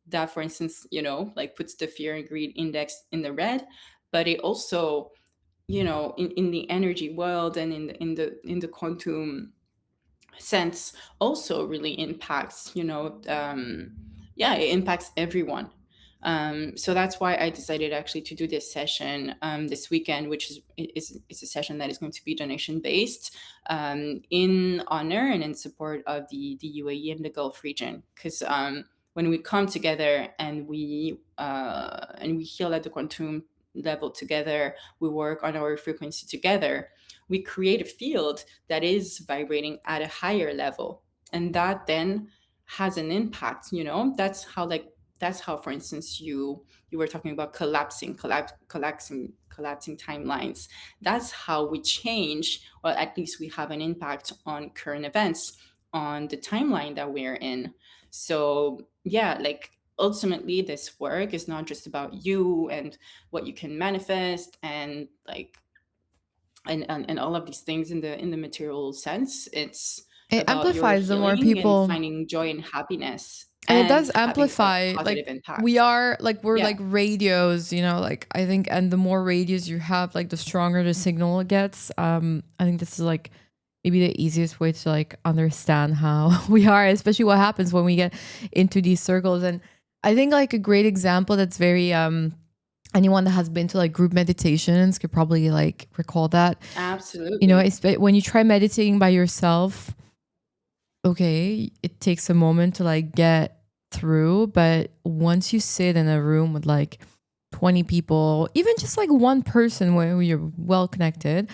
that, for instance, like, puts the fear and greed index in the red, but it also, in the energy world and in the quantum sense, also really impacts, yeah, it impacts everyone. So that's why I decided actually to do this session this weekend, which is a session that is going to be donation based, in honor and in support of the UAE and the Gulf region. Because when we come together and we heal at the quantum level together, we work on our frequency together, we create a field that is vibrating at a higher level, and that then has an impact. That's how, for instance, you were talking about collapsing timelines. That's how we change, or at least we have an impact on current events, on the timeline that we're in. So yeah, like, ultimately this work is not just about you and what you can manifest, and like, and all of these things in the material sense. It's It about your amplifies the more healing and people. finding joy and happiness And it and does having a amplify, positive like we impact. are like we're Yeah, like radios, like I think, and the more radios you have, like the stronger the signal it gets. I think this is like maybe the easiest way to like understand how we are, especially what happens when we get into these circles. And I think like a great example that's very anyone that has been to like group meditations could probably like recall that. absolutely. When you try meditating by yourself, okay, it takes a moment to like get through, but once you sit in a room with like 20 people, even just like one person where you're well connected,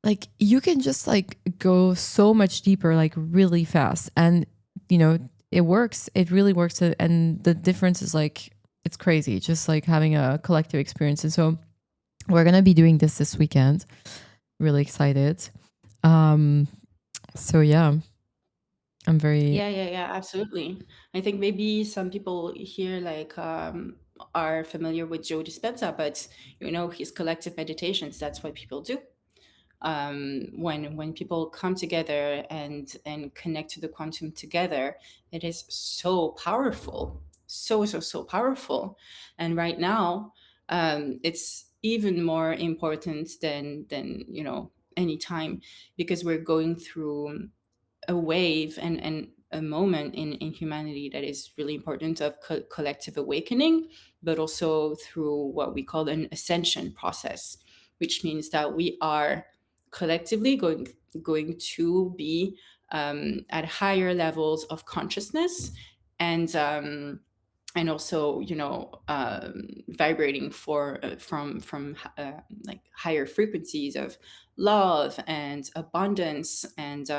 like you can just like go so much deeper, like really fast. And, you know, it works. It really works. And the difference is like, it's crazy, just like having a collective experience. And so we're going to be doing this weekend. Really excited. Um, so yeah, I'm very. Yeah, yeah, yeah, absolutely. I think maybe some people here, like, are familiar with Joe Dispenza, but his collective meditations, that's what people do. When people come together and connect to the quantum together, it is so powerful. so so so powerful. And right now, it's even more important than any time, because we're going through a wave and a moment in humanity that is really important of collective awakening, but also through what we call an ascension process, which means that we are collectively going to be at higher levels of consciousness, and also vibrating from like higher frequencies of love and abundance, and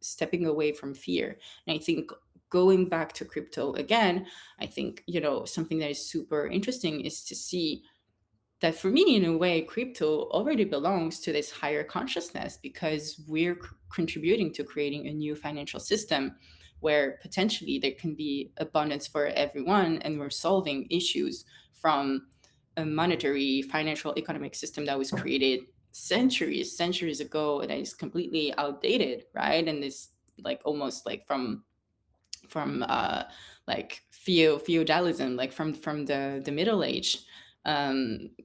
stepping away from fear. And I think, going back to crypto again, I think something that is super interesting is to see that, for me, in a way, crypto already belongs to this higher consciousness, because we're contributing to creating a new financial system where potentially there can be abundance for everyone, and we're solving issues from a monetary, financial, economic system that was created centuries ago, that is completely outdated, right? And this, like, almost like from like feudalism, like from the Middle Age.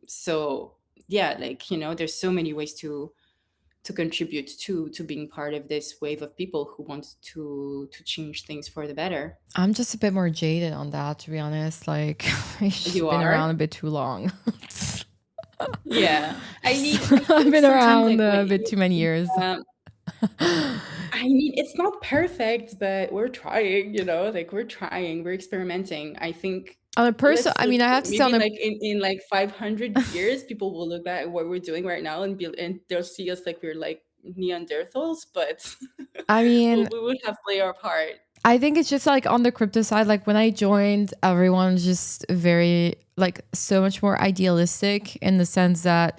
So yeah, like, there's so many ways to contribute to being part of this wave of people who want to change things for the better. I'm just a bit more jaded on that, to be honest. Like, I've You been around a are. bit too long. Yeah, I mean, I I've think been sometimes, around like, a bit too many years. um, I mean, it's not perfect, but we're trying, like, we're trying, we're experimenting. I think, On a person, let's I look, mean, I have to say on maybe a, like in like 500 years, people will look back at what we're doing right now and they'll see us like we're like Neanderthals, but I mean, we would have played our part. I think it's just like on the crypto side, like when I joined, everyone's just very, like, so much more idealistic in the sense that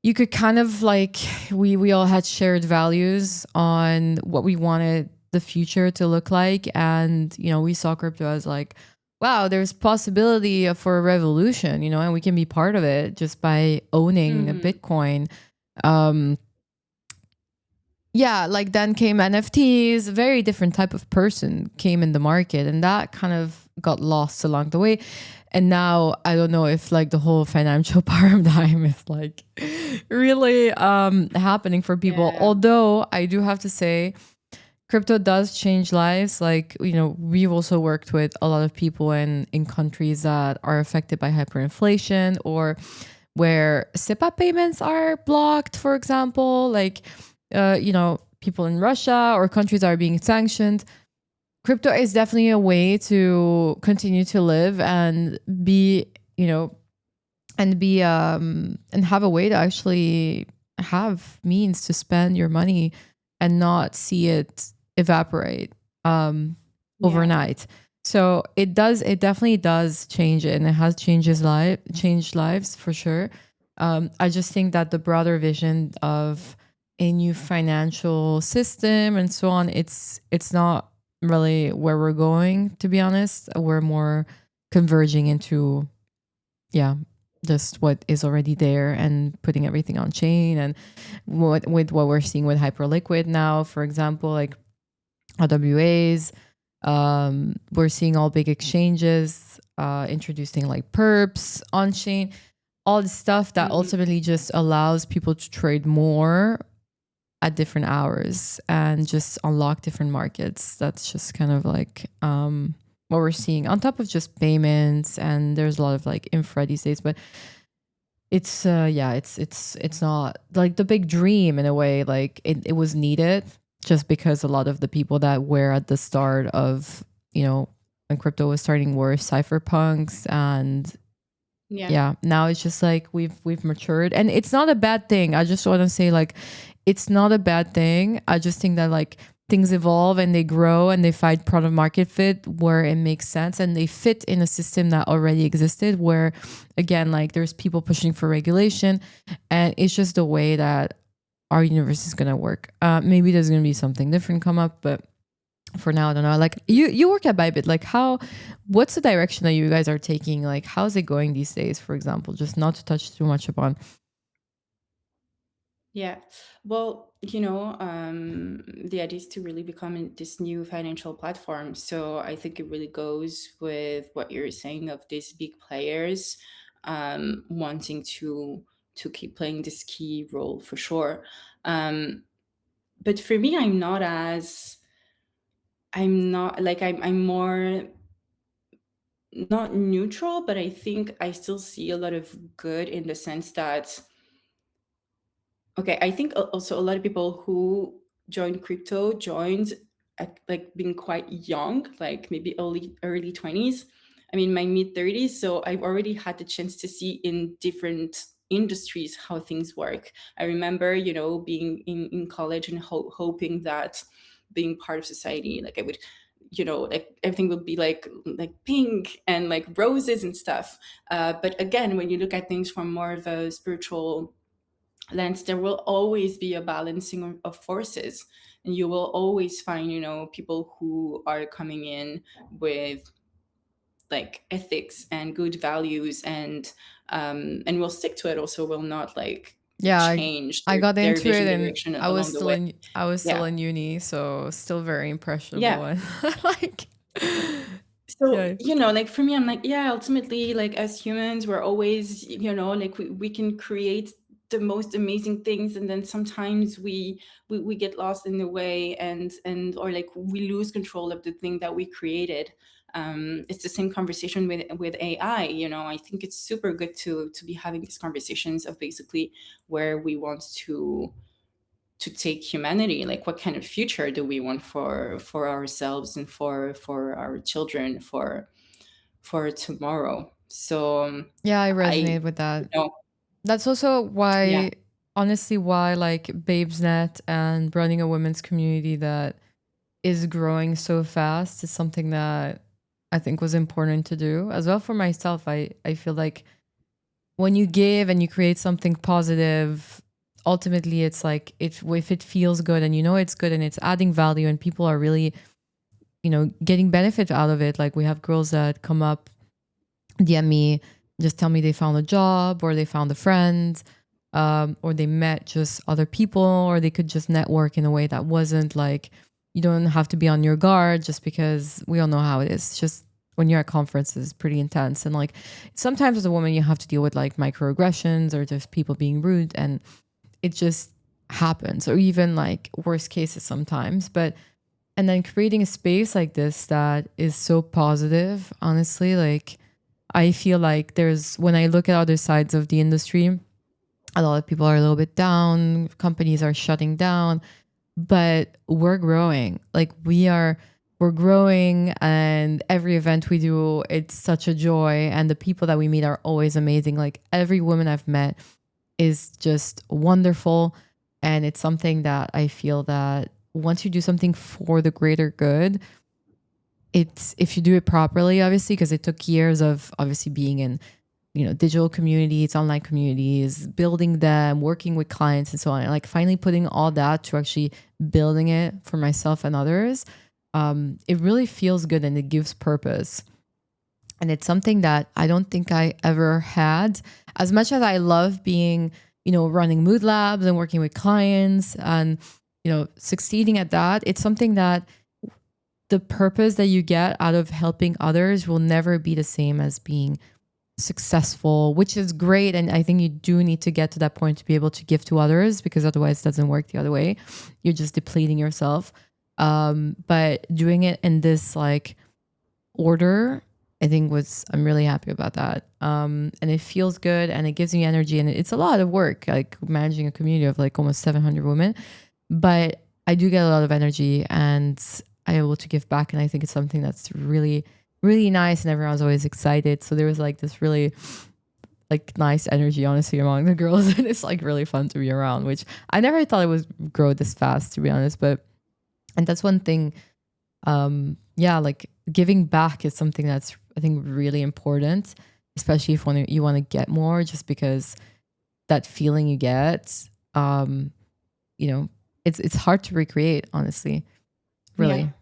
you could kind of like, we all had shared values on what we wanted the future to look like. And, we saw crypto as like, wow, there's possibility for a revolution, and we can be part of it just by owning a Hmm. Bitcoin. Um, yeah, like then came NFTs, a very different type of person came in the market, and that kind of got lost along the way. And now I don't know if like the whole financial paradigm is like really happening for people. Yeah. Although I do have to say, crypto does change lives. Like, we've also worked with a lot of people in countries that are affected by hyperinflation, or where SIPA payments are blocked, for example, like, people in Russia or countries that are being sanctioned. Crypto is definitely a way to continue to live and be, and have a way to actually have means to spend your money and not see it evaporate Yeah. overnight. So it definitely does change it, and it has changed lives for sure. I just think that the broader vision of a new financial system and so on, it's not really where we're going, to be honest. We're more converging into, yeah, just what is already there and putting everything on chain. And with what we're seeing with hyperliquid now, for example, like RWAs, we're seeing all big exchanges introducing like perps on chain, all the stuff that Hmm. ultimately just allows people to trade more at different hours and just unlock different markets. That's just kind of like what we're seeing on top of just payments. And there's a lot of like infra these days, but it's yeah, it's not like the big dream in a way. Like it was needed, just because a lot of the people that were at the start of, when crypto was starting, were cypherpunks. And Yeah. yeah, now it's just like we've matured, and it's not a bad thing. I just want to say, like, it's not a bad thing. I just think that, like, things evolve and they grow and they find product market fit where it makes sense, and they fit in a system that already existed, where, again, like, there's people pushing for regulation, and it's just the way that our universe is going to work. Maybe there's going to be something different come up, but for now, I don't know. Like, you work at Bybit, like, what's the direction that you guys are taking? Like, how's it going these days, for example? Just not to touch too much upon. Yeah. Well, the idea is to really become this new financial platform. So I think it really goes with what you're saying of these big players wanting to keep playing this key role for sure. Um, but for me, I'm not like I'm more not neutral, but I think I still see a lot of good in the sense that, okay, I think also a lot of people who joined crypto joined at like being quite young, like maybe early 20s. I mean, my mid 30s, so I've already had the chance to see in different industries how things work. I remember, being in college and hoping that being part of society, like I would, like everything would be like pink and like roses and stuff. But again, when you look at things from more of a spiritual lens, there will always be a balancing of forces, and you will always find people who are coming in with like ethics and good values, and will stick to it, also will not like Yeah, change I got their into it, vision and direction along the way. I was still Yeah, in uni, so still very impressionable yeah. and like So, yeah. like for me, I'm like, yeah, ultimately, like as humans, we're always, like we can create the most amazing things, and then sometimes we get lost in the way, and or like we lose control of the thing that we created. It's the same conversation with AI. I think it's super good to be having these conversations of basically where we want to take humanity, like what kind of future do we want for ourselves and for our children, for tomorrow. So Yeah, I I resonate with you that. know That's also yeah, why, honestly, why like Babesnet and running a women's community that is growing so fast is something that I think was important to do as well for myself. I feel like when you give and you create something positive, ultimately it's like if it feels good and you know it's good and it's adding value and people are really, getting benefit out of it. Like we have girls that come up, DM me, just tell me they found a job or they found a friend, or they met just other people, or they could just network in a way that wasn't like, you don't have to be on your guard just because we all know how it is. It's just when you're at conferences, it's pretty intense. And like sometimes as a woman, you have to deal with like microaggressions or just people being rude, and it just happens, or even like worst cases sometimes. But and then creating a space like this that is so positive, honestly, like I feel like there's, when I look at other sides of the industry, a lot of people are a little bit down, companies are shutting down, but we're growing. Like we're growing, and every event we do, it's such a joy, and the people that we meet are always amazing. Like every woman I've met is just wonderful, and it's something that I feel that once you do something for the greater good, it's, if you do it properly, obviously, because it took years of obviously being in, digital communities, online communities, building them, working with clients and so on, and like finally putting all that to actually building it for myself and others. It really feels good and it gives purpose. And it's something that I don't think I ever had. As much as I love being, running mood labs and working with clients and, succeeding at that, it's something that the purpose that you get out of helping others will never be the same as being successful, which is great. And I think you do need to get to that point to be able to give to others, because otherwise it doesn't work the other way. You're just depleting yourself. But doing it in this like order, I think I'm really happy about that. And it feels good and it gives me energy, and it's a lot of work, like managing a community of like almost 700 women. But I do get a lot of energy and I'm able to give back. And I think it's something that's really, really nice. And everyone's always excited. So there was like this really like nice energy, honestly, among the girls. And it's like really fun to be around, which I never thought it would grow this fast, to be honest. But, and that's one thing. Yeah, like giving back is something that's, I think, really important, especially if you want to get more, just because that feeling you get, you know, it's hard to recreate, honestly, yeah, really.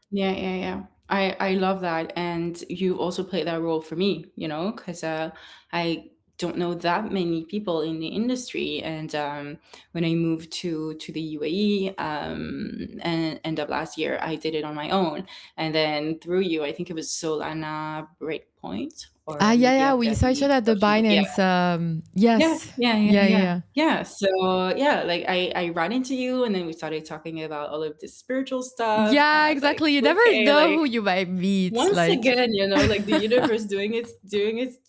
yeah. I love that, and you also play that role for me, because I don't know that many people in the industry. And when I moved to the UAE, and end of last year, I did it on my own. And then through you, I think it was Solana Breakpoint, Ah, or yeah, maybe yeah. I've We got saw each the other at the social. Yeah, Binance. yeah, Yes. yeah, yeah, Yeah, yeah, yeah. yeah. So yeah, like I ran into you, and then we started talking about all of this spiritual stuff, and Yeah, I was like, exactly. You never okay, know like who you might meet. once Like, again, like the universe doing its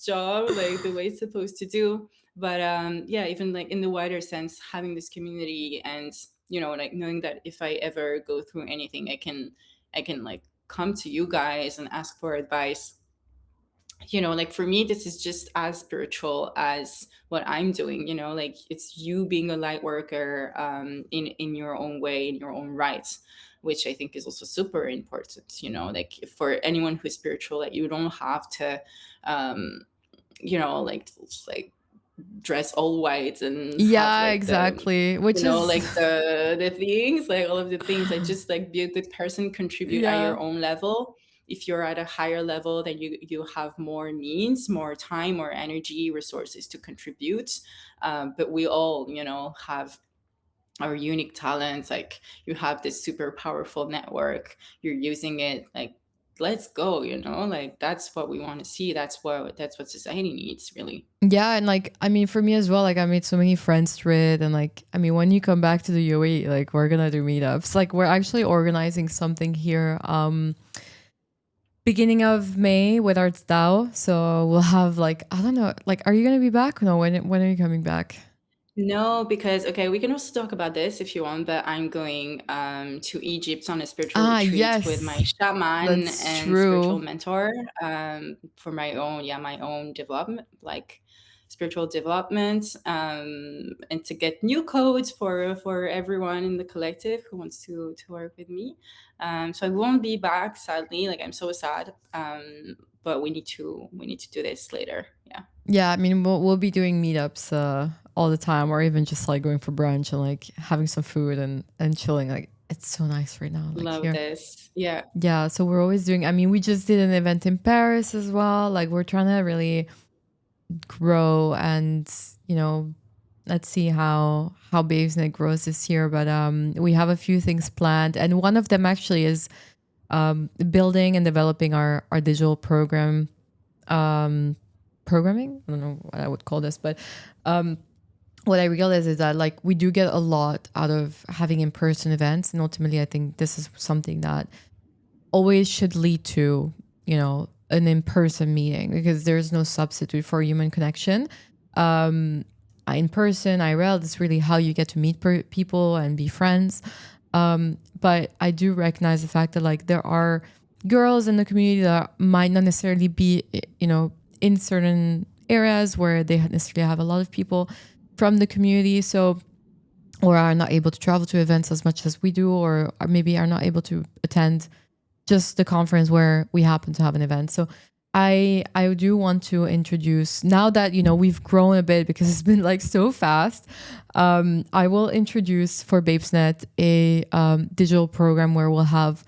job, like the way it's supposed to do. But yeah, even like in the wider sense, having this community, and like knowing that if I ever go through anything, I can like come to you guys and ask for advice. Like for me, this is just as spiritual as what I'm doing. Like it's you being a light worker, in your own way, in your own rights, which I think is also super important. Like for anyone who's spiritual, that you don't have to, um like dress all white and have yeah, like the exactly. Which is, like the things, like all of the things, like just like be a good person, contribute at yeah. your own level. If you're at a higher level, then you have more means, more time, more energy, resources to contribute. But we all have our unique talents. Like you have this super powerful network, you're using it, like let's go. Like that's what we want to see. That's what society needs, really. Yeah, and like, I mean, for me as well, like, I made so many friends through it. And like, I mean, when you come back to the UAE, like, we're gonna do meetups. Like, we're actually organizing something here, beginning of May with Arts DAO. So we'll have like, I don't know, like, are you gonna be back? No, when are you coming back? No, because okay, we can also talk about this if you want, but I'm going to Egypt on a spiritual Ah, retreat with my yes, shaman that's and spiritual true. mentor, for my own development, like spiritual development, and to get new codes for everyone in the collective who wants to work with me. So I won't be back, sadly. Like I'm so sad. But we need to do this later. Yeah. Yeah, I mean, we'll be doing meetups all the time, or even just like going for brunch and like having some food and chilling. Like, it's so nice right now, like Love here. this. Yeah. Yeah, so we're always doing. I mean, we just did an event in Paris as well. Like, we're trying to really grow, and you know, let's see how Babesnet grows this year. But we have a few things planned, and one of them actually is building and developing our digital programming. I don't know what I would call this, but what I realize is that like we do get a lot out of having in-person events, and ultimately I think this is something that always should lead to, an in-person meeting, because there's no substitute for human connection. In person, IRL, that's really how you get to meet people and be friends. But I do recognize the fact that like there are girls in the community that might not necessarily be, in certain areas where they necessarily have a lot of people from the community. So, or are not able to travel to events as much as we do, or maybe are not able to attend just the conference where we happen to have an event. So I do want to introduce, now that we've grown a bit because it's been like so fast. I will introduce for Babesnet a digital program where we'll have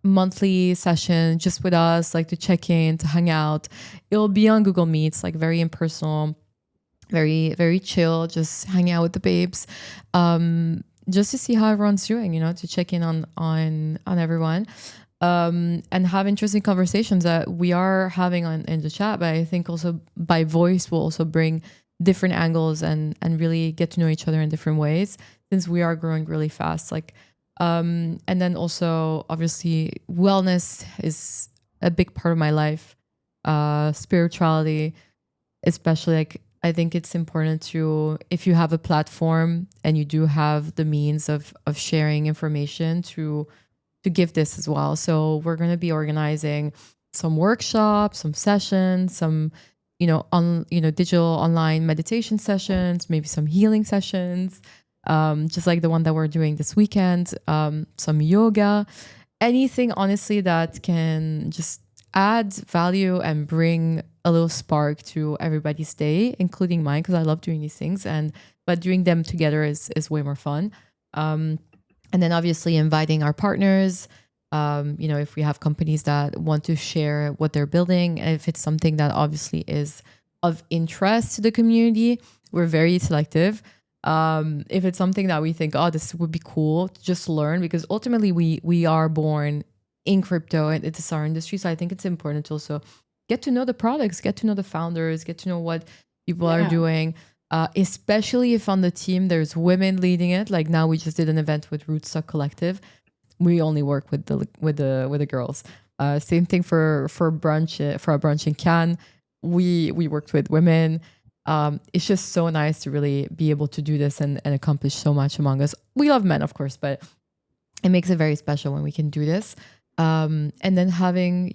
monthly session just with us, like to check in, to hang out. It'll be on Google Meets, like very impersonal, very very chill, just hanging out with the babes, just to see how everyone's doing, to check in on everyone, and have interesting conversations that we are having in the chat. But I think also by voice will also bring different angles and really get to know each other in different ways, since we are growing really fast. Like, and then also obviously wellness is a big part of my life, spirituality especially. Like, I think it's important to, if you have a platform and you do have the means of sharing information, to give this as well. So we're going to be organizing some workshops, some sessions, some digital online meditation sessions, maybe some healing sessions, just like the one that we're doing this weekend, some yoga, anything honestly that can just add value and bring a little spark to everybody's day, including mine, because I love doing these things. But doing them together is way more fun. And then obviously inviting our partners, if we have companies that want to share what they're building, and if it's something that obviously is of interest to the community, we're very selective. If it's something that we think, oh, this would be cool to just learn, because ultimately we are born in crypto and it's our industry. So I think it's important to also get to know the products, get to know the founders, get to know what people are Yeah. doing. Especially if on the team there's women leading it. Like now, we just did an event with Rootstock Collective. We only work with the girls. Same thing for brunch, for a brunch in Cannes. We worked with women. It's just so nice to really be able to do this and accomplish so much among us. We love men, of course, but it makes it very special when we can do this. And then having,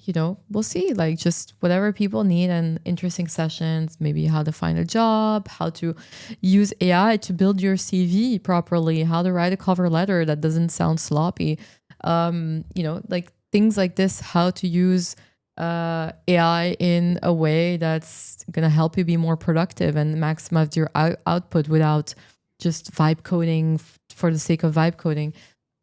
we'll see, like just whatever people need and interesting sessions, maybe how to find a job, how to use AI to build your CV properly, how to write a cover letter that doesn't sound sloppy. Like things like this, how to use AI in a way that's going to help you be more productive and maximize your output without just vibe coding for the sake of vibe coding.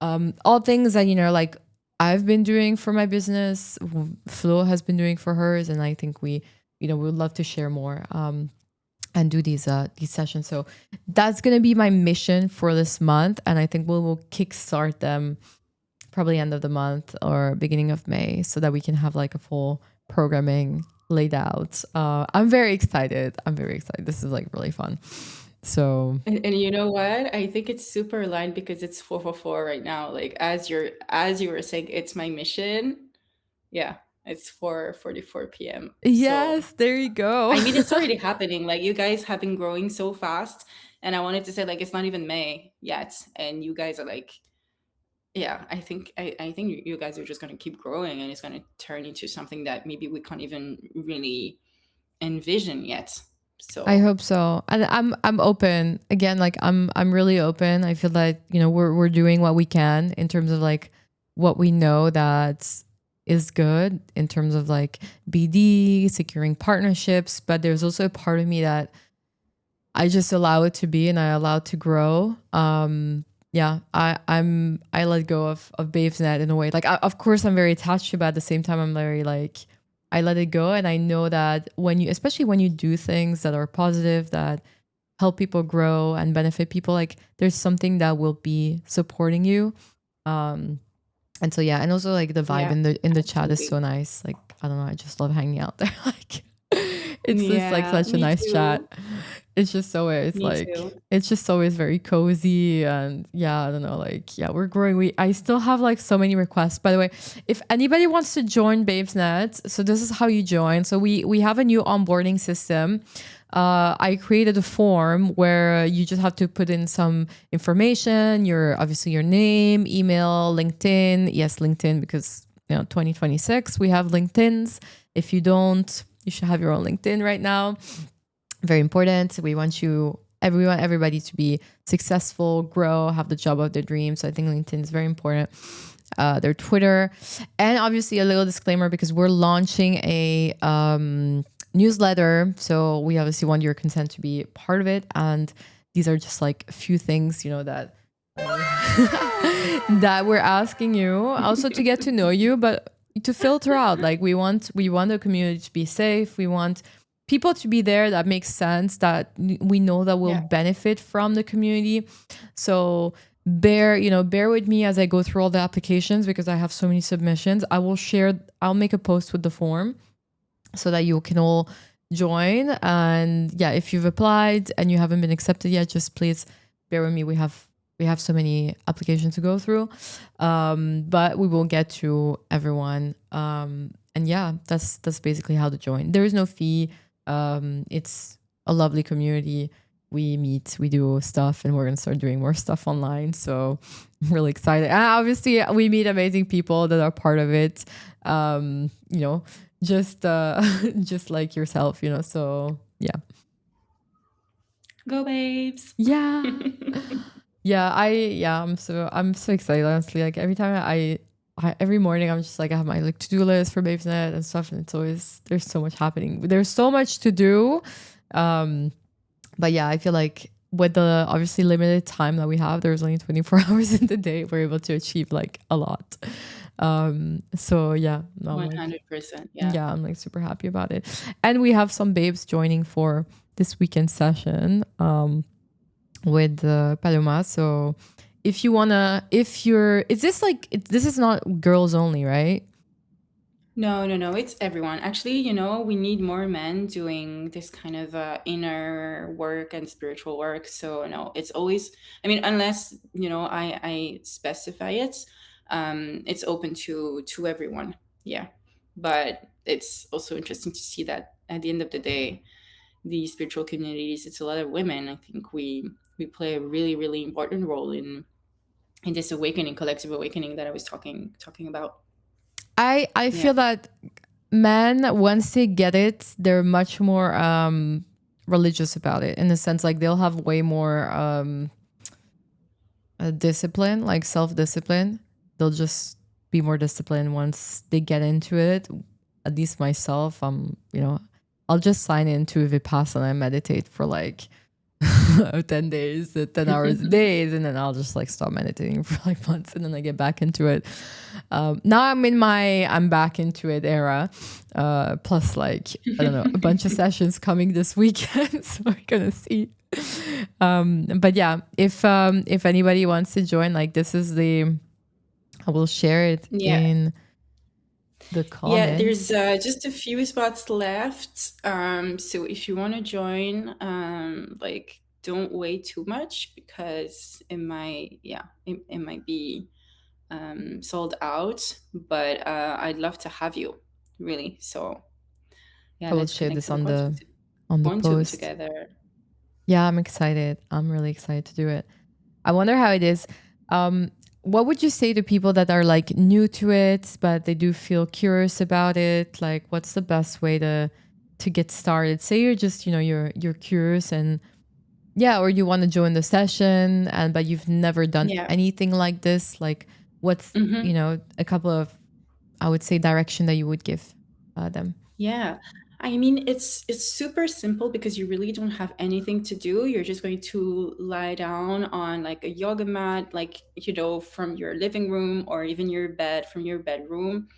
All things that, like I've been doing for my business, Flo has been doing for hers, and I think we would love to share more and do these sessions. So that's gonna be my mission for this month, and I think we'll kickstart them probably end of the month or beginning of May, so that we can have like a full programming laid out. I'm very excited. I'm very excited. This is like really fun. So And you know what? I think it's super aligned because it's 444 right now. Like as you were saying, it's my mission. Yeah, it's 4:44 p.m. So yes, there you go. I mean, it's already happening. Like you guys have been growing so fast, and I wanted to say like it's not even May yet, and you guys are like, yeah. I think you guys are just gonna keep growing, and it's gonna turn into something that maybe we can't even really envision yet. I So hope so. And I'm open. Again, like I'm really open. I feel like, we're doing what we can in terms of like what we know that is good in terms of like BD, securing partnerships, but there's also a part of me that I just allow it to be and I allow it to grow. Yeah, I let go of Babes Net in a way. Like of course I'm very attached to it, but at the same time I'm very like I let it go, and I know that when you, especially when you do things that are positive, that help people grow and benefit people, like there's something that will be supporting you. Um, and so yeah, and also like the vibe yeah, in the chat is so absolutely. nice. Like I don't know, I just love hanging out there. Like it's just like Yeah, such a me nice chat. too. It's just always Me like too. it's just always very cozy, and yeah, I don't know, like yeah, we're growing. I still have like so many requests. By the way, if anybody wants to join BabesNet, so this is how you join. So we have a new onboarding system. I created a form where you just have to put in some information, obviously your name, email, LinkedIn. Yes, LinkedIn, because 2026 we have LinkedIn's. If you don't, you should have your own LinkedIn right now. Very important. We want everybody to be successful, grow, have the job of their dreams. So I think LinkedIn is very important. Their Twitter, and obviously a little disclaimer because we're launching a newsletter. So we obviously want your consent to be part of it. And these are just like a few things, that that we're asking you also to get to know you, but to filter out. Like we want the community to be safe. We want people to be there that makes sense, that we know that will Yeah. benefit from the community. So bear with me as I go through all the applications because I have so many submissions. I'll make a post with the form so that you can all join. And yeah, if you've applied and you haven't been accepted yet, just please bear with me. We have so many applications to go through, but we will get to everyone. And yeah, that's basically how to join. There is no fee. It's a lovely community. We meet, we do stuff, and we're gonna start doing more stuff online. So I'm really excited. And obviously, we meet amazing people that are part of it. Um, you know, just just like yourself. So Go babes. yeah. I'm so excited, honestly. Like every time every morning I'm just like I have my like to-do list for BabesNet and stuff, and it's always there's so much happening. There's so much to do. Um but yeah, I feel like with the obviously limited time that we have, there's only 24 hours in the day, we're able to achieve like a lot. So yeah, no, I'm like, 100%. Yeah. yeah, I'm like super happy about it. And we have some babes joining for this weekend session with Paloma. So if you wanna, if you're, is this like, this is not girls only, right? No, no, no. It's everyone. Actually, we need more men doing this kind of inner work and spiritual work. So no, it's always. I mean, unless I specify it, it's open to everyone. Yeah, but it's also interesting to see that at the end of the day, the spiritual communities, it's a lot of women. I think we play a really really important role in this awakening, collective awakening that I was talking about. I Yeah. feel that men, once they get it, they're much more religious about it, in the sense like they'll have way more discipline, like self discipline. They'll just be more disciplined once they get into it. At least myself, I'll just sign into Vipassana and meditate for like 10 days, 10 hours a day, and then I'll just like stop meditating for like months, and then I get back into it. Now I'm in my I'm back into it era. Plus, like, I don't know, a bunch of sessions coming this weekend, so we're gonna see. But yeah, if anybody wants to join, like, this is the I will share it Yeah. in the Yeah, there's comments. just a few spots left. So if you want to join, like, don't wait too much because it might be sold out. But I'd love to have you, really. So yeah, I will let's share connect this to the quantum on the quantum post. together. Yeah, I'm excited. I'm really excited to do it. I wonder how it is. Um, what would you say to people that are like new to it, but they do feel curious about it? Like, what's the best way to get started? Say you're just, you're curious, and yeah, or you want to join the session, and but you've never done Yeah. anything like this. Like, what's, Hmm. a couple of, I would say, direction that you would give them? Yeah. I mean, it's super simple because you really don't have anything to do. You're just going to lie down on like a yoga mat, like, from your living room or even your bed from your bedroom.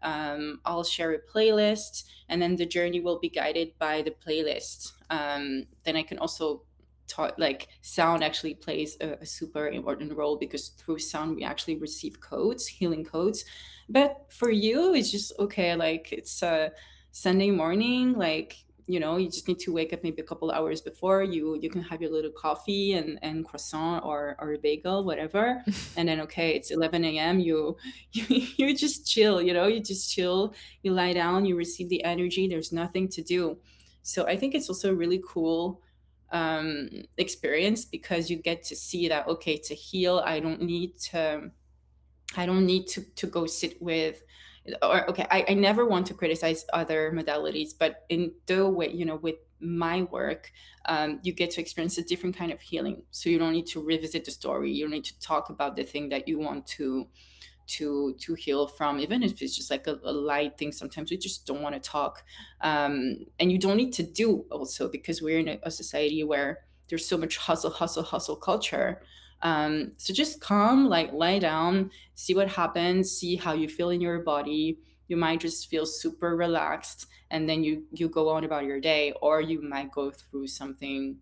I'll share a playlist, and then the journey will be guided by the playlist. Then I can also talk, like, sound actually plays a super important role because through sound we actually receive codes, healing codes. But for you, it's just okay. Like, it's a Sunday morning, like, you just need to wake up maybe a couple hours before. You can have your little coffee and croissant or a bagel, whatever. And then, okay, it's 11 a.m. You just chill, you just chill, you lie down, you receive the energy, there's nothing to do. So I think it's also a really cool experience because you get to see that, okay, to heal, I don't need to go sit with, or okay, I never want to criticize other modalities, but in the way, with my work, you get to experience a different kind of healing. So you don't need to revisit the story. You don't need to talk about the thing that you want to heal from, even if it's just like a light thing. Sometimes we just don't want to talk, and you don't need to do also because we're in a society where there's so much hustle hustle hustle culture. So just calm, like, lie down, see what happens, see how you feel in your body. You might just feel super relaxed, and then you go on about your day, or you might go through something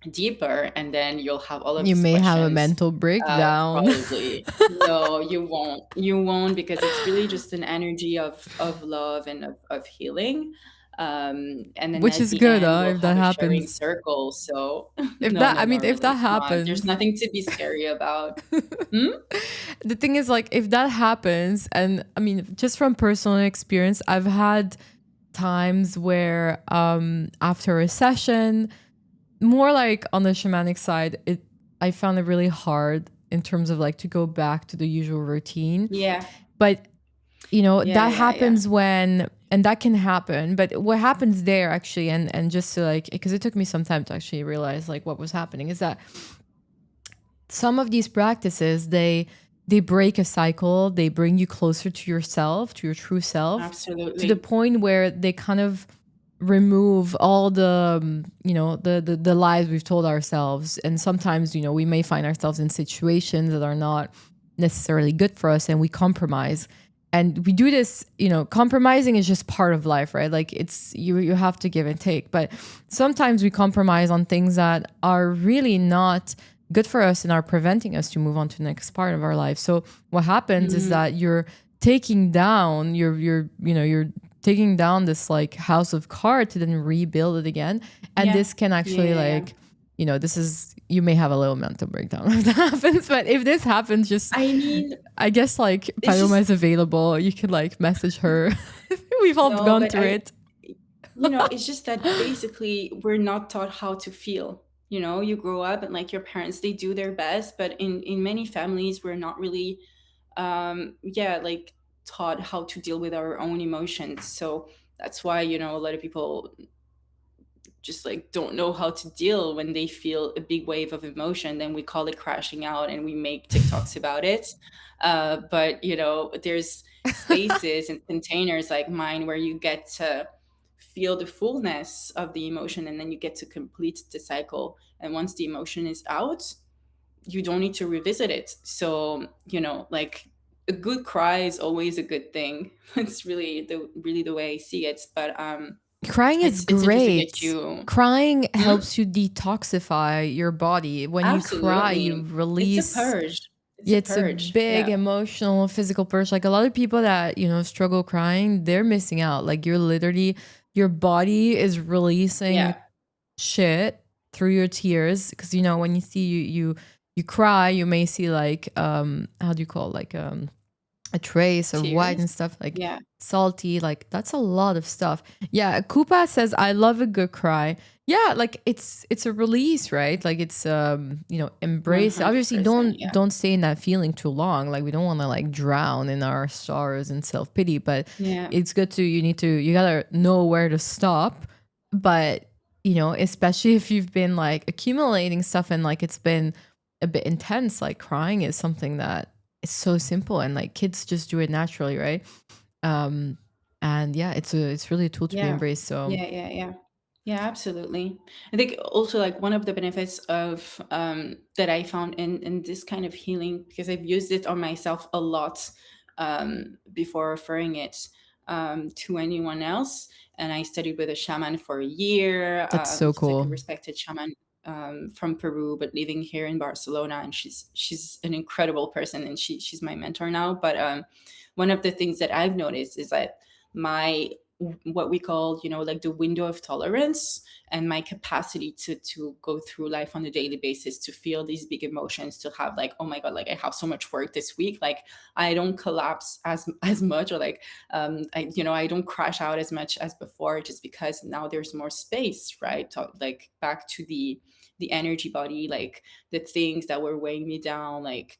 deeper, and then you'll have all of You these may have a questions. mental breakdown. Probably no, you won't, because it's really just an energy of love and of healing. And then Which at is the good, end we'll if have that a sharing happens. circle. So If no, that, no, I no, mean, if that really, come on, there's happens, nothing to be scary about. Hmm? the thing is, like, if that happens, and I mean, just from personal experience, I've had times where after a session, more like on the shamanic side, I found it really hard in terms of like to go back to the usual routine. Yeah, But yeah, that yeah, yeah. happens when, and that can happen, but what happens there actually, and just to like, because it took me some time to actually realize like what was happening, is that some of these practices, they break a cycle, they bring you closer to yourself, to your true self, to the Absolutely. point where they kind of remove all the the lies we've told ourselves. And sometimes we may find ourselves in situations that are not necessarily good for us, and we compromise. And we do this, compromising is just part of life, right? Like, it's you have to give and take. But sometimes we compromise on things that are really not good for us and are preventing us to move on to the next part of our life. So what happens is Mhm. that taking down you're taking down this like house of cards to then rebuild it again. And Yeah. this can Yeah, actually, yeah, yeah. like, this is, you may have a little mental breakdown if that happens. But if this happens, just, I mean, I guess, like, it's Paloma just is available. You could like message her. We've all no, gone but through it. it's just that basically we're not taught how to feel. You grow up and like your parents, they do their best, but in many families, we're not really, yeah, like taught how to deal with our own emotions. So that's why, a lot of people just like don't know how to deal when they feel a big wave of emotion. Then we call it crashing out and we make TikToks about it. But there's spaces and containers like mine where you get to feel the fullness of the emotion, and then you get to complete the cycle. And once the emotion is out, you don't need to revisit it. So like a good cry is always a good thing. It's really the way I see it. But Crying is it's interesting that great. you. Crying Hmm? helps you detoxify your body. When you cry, you Absolutely. It's a release. purge. It's Yeah, a it's a purge. big Yeah. emotional, physical purge. Like, a lot of people that, struggle crying, they're missing out. Like, you're literally, your body is releasing Yeah. shit through your tears. Because, when you see you cry, you may see, like, how do you call it? Like, a trace of white Tears. and stuff, like Yeah. salty. Like, that's a lot of stuff. Yeah, Koopa says, I love a good cry. Yeah, like, it's a release, right? Like, it's embrace. Obviously, 100%. Yeah. don't stay in that feeling too long. Like, we don't want to like drown in our sorrows and self-pity. But Yeah. it's good to, you gotta know where to stop. But especially if you've been like accumulating stuff and like it's been a bit intense, like, crying is something that, it's so simple, and like kids just do it naturally, right? Um, and yeah, it's really a tool to be Yeah. embraced. So Yeah. Yeah. Yeah. Yeah, absolutely. I think also like one of the benefits of that I found in this kind of healing, because I've used it on myself a lot before referring it to anyone else. And I studied with a shaman for a year, that's so just like a cool. respected shaman from Peru, but living here in Barcelona. And she's an incredible person, and she's my mentor now. But one of the things that I've noticed is that my what we call like the window of tolerance and my capacity to go through life on a daily basis, to feel these big emotions, to have like, oh my god, like I have so much work this week, like I don't collapse as much, or like I don't crash out as much as before, just because now there's more space, right? Like back to the energy body, like the things that were weighing me down, like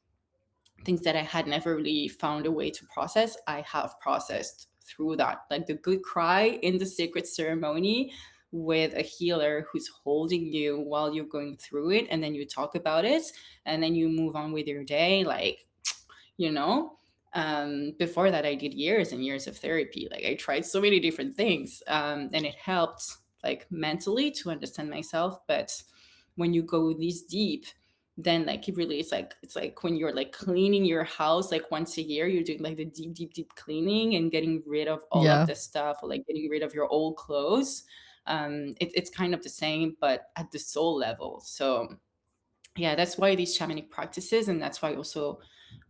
things that I had never really found a way to process, I have processed through that. Like the good cry in the sacred ceremony with a healer who's holding you while you're going through it, and then you talk about it, and then you move on with your day. Like, you know, before that, I did years and years of therapy. Like, I tried so many different things, and it helped, like, mentally to understand myself. But when you go this deep, then like it really is like, it's like when you're like cleaning your house like once a year, you're doing like the deep cleaning and getting rid of all of Yeah. the stuff, or like getting rid of your old clothes. It's kind of the same but at the soul level. So yeah, that's why these shamanic practices, and that's why also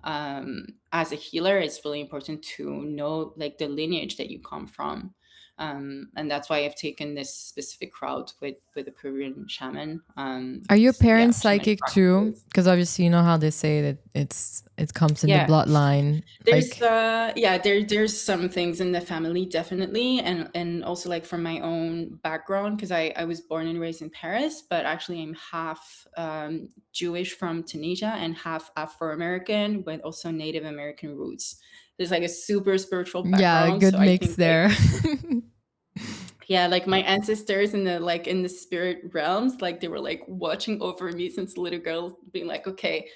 as a healer, it's really important to know like the lineage that you come from. And that's why I've taken this specific route with the Peruvian shaman. Are your Yeah, parents shamanic psychic too? practices. Because obviously, you know how they say that it comes in the Yeah, bloodline. there's Like, there's some things in the family definitely, and also like from my own background, because I was born and raised in Paris, but actually I'm half Jewish from Tunisia and half Afro-American with also Native American roots. There's like a super spiritual yeah, background, good so I mix think like, there. yeah, like my ancestors in the like in the spirit realms, like they were like watching over me since a little girl, being like, okay,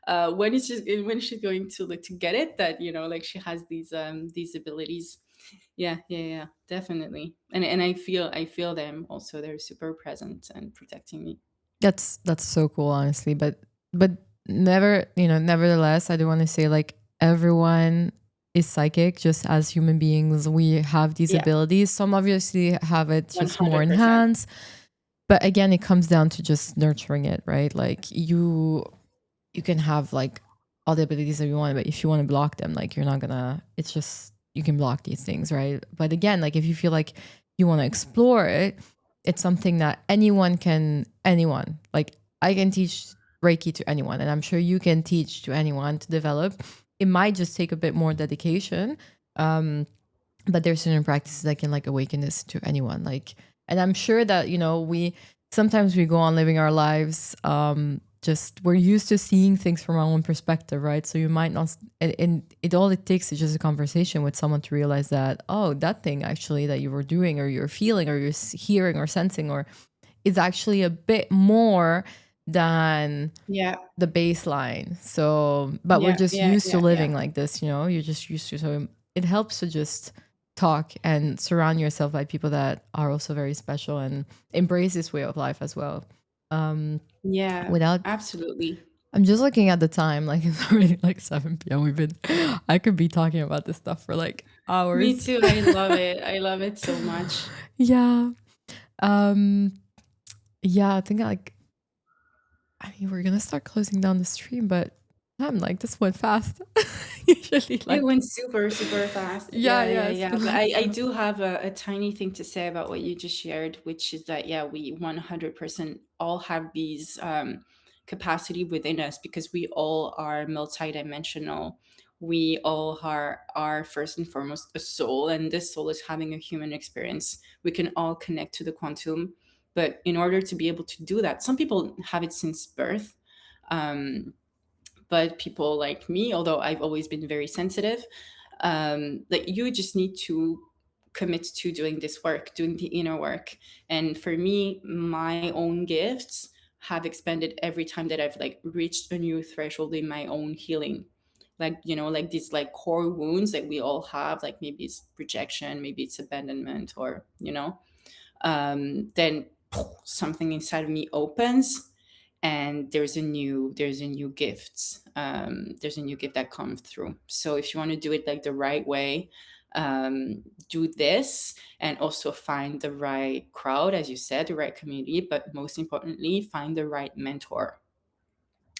when is she going to like to get it, that like she has these abilities. Yeah, yeah, yeah, definitely. And I feel them also. They're super present and protecting me. That's so cool, honestly. But nevertheless, I do want to say like everyone is psychic. Just as human beings, we have these Yeah, abilities. Some obviously have it just more 100%. enhanced, but again, it comes down to just nurturing it, right? Like you can have like all the abilities that you want, but if you want to block them, like you're not gonna, it's just, you can block these things, right? But again, like if you feel like you want to explore it, it's something that anyone, like I can teach Reiki to anyone, and I'm sure you can teach to anyone to develop. It might just take a bit more dedication. Um, but there's certain practices that can like awaken this to anyone, like, and I'm sure that we sometimes we go on living our lives, just we're used to seeing things from our own perspective, right? So you might not, and it all it takes is just a conversation with someone to realize that, oh, that thing actually that you were doing or you're feeling or you're hearing or sensing or is actually a bit more than Yeah, the baseline. So, but we're yeah, just yeah, used to yeah, yeah. living like this, you're just used to. So it helps to just talk and surround yourself by people that are also very special and embrace this way of life as well. Um, Yeah, without, absolutely. I'm just looking at the time, like it's already like 7 p.m. I could be talking about this stuff for like Me hours. too. I love it. I love it so much. Yeah. Um, yeah, I think like, I mean, we're gonna start closing down the stream, but I'm like, this went fast. Usually, It like, went super, super fast. yeah, Yeah, yeah, yeah, it's yeah. been But like, I do have a tiny thing to say about what you just shared, which is that, yeah, we 100% all have these capacity within us because we all are multidimensional. We all are first and foremost a soul, and this soul is having a human experience. We can all connect to the quantum. But in order to be able to do that, some people have it since birth. Um, but people like me, although I've always been very sensitive, like you just need to commit to doing this work, doing the inner work. And for me, my own gifts have expanded every time that I've like reached a new threshold in my own healing. Like, like these like core wounds that we all have, like maybe it's rejection, maybe it's abandonment, or then something inside of me opens, and there's a new gift, there's a new gift that comes through. So if you want to do it like the right way, do this, and also find the right crowd, as you said, the right community, but most importantly, find the right mentor.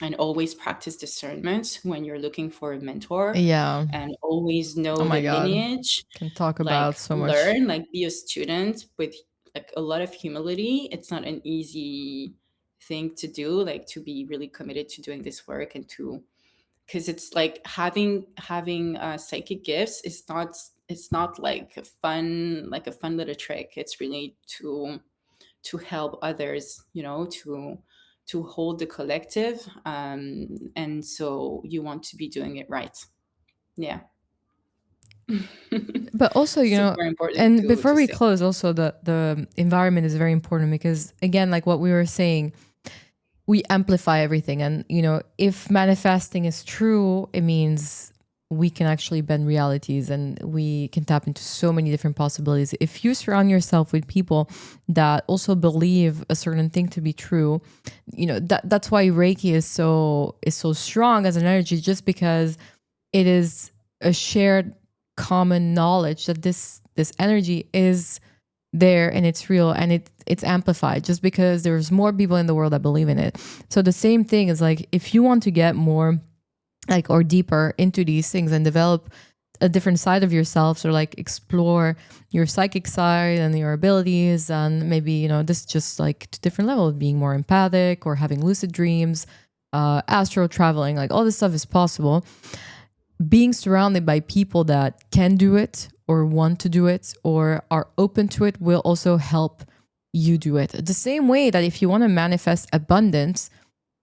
And always practice discernment when you're looking for a mentor, yeah. and always Oh know the my God. lineage. Can talk about Like so much. learn, like be a student with like a lot of humility. It's not an easy thing to do, like to be really committed to doing this work, and to, because it's like having psychic gifts is not, it's not like a fun little trick. It's really to help others, to hold the collective, and so you want to be doing it right. Yeah. But also, Super important and to before to we say. close, also the environment is very important because again, like what we were saying, we amplify everything. And if manifesting is true, it means we can actually bend realities and we can tap into so many different possibilities. If you surround yourself with people that also believe a certain thing to be true, that's why Reiki is so strong as an energy, just because it is a shared common knowledge that this energy is there and it's real and it's amplified just because there's more people in the world that believe in it. So the same thing is like, if you want to get more like or deeper into these things and develop a different side of yourself, or like explore your psychic side and your abilities, and maybe this just like to different level of being more empathic or having lucid dreams, astral traveling, like all this stuff is possible. Being surrounded by people that can do it or want to do it or are open to it will also help you do it. The same way that if you want to manifest abundance,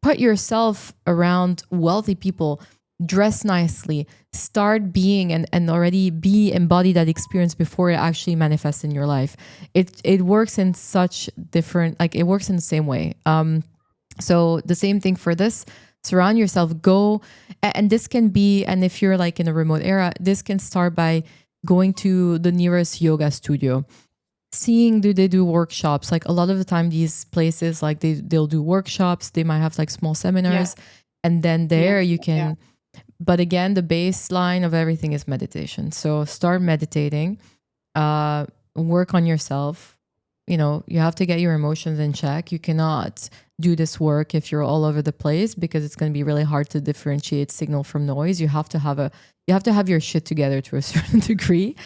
put yourself around wealthy people, dress nicely, start being and already be embody that experience before it actually manifests in your life. It works in such different, like it works in the same way. So the same thing for this. Surround yourself, go, and this can be, and if you're like in a remote area, this can start by going to the nearest yoga studio, seeing do they do workshops. Like a lot of the time these places, like they'll do workshops, they might have like small Yeah. seminars. And then Yeah. there you Yeah. can, but again, the baseline of everything is meditation. So start meditating, uh, work on yourself. You know, you have to get your emotions in check. You cannot do this work if you're all over the place, because it's going to be really hard to differentiate signal from noise. You have to have your shit together to a certain degree.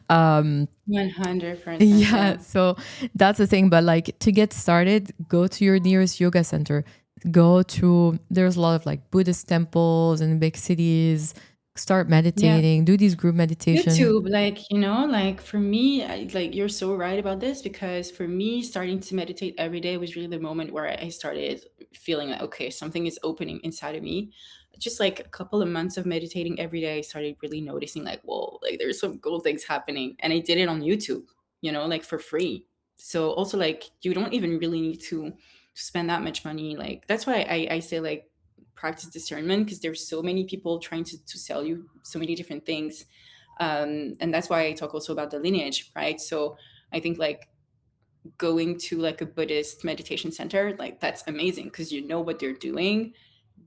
Um, 100%. yeah, Yeah. so that's the thing. But like, to get started, go to your nearest yoga center. Go to, there's a lot of like Buddhist temples in big cities. Start Yeah. meditating, do these group meditation. YouTube, like, like for me, like you're so right about this, because for me, starting to meditate every day was really the moment where I started feeling like, okay, something is opening inside of me. Just like a couple of months of meditating every day, I started really noticing like, whoa, like there's some cool things happening. And I did it on YouTube, like for free. So also like you don't even really need to spend that much money. Like that's why I say like practice discernment, because there's so many people trying to sell you so many different things, and that's why I talk also about the lineage, right? So I think like going to like a Buddhist meditation center, like that's amazing, because you know what they're doing.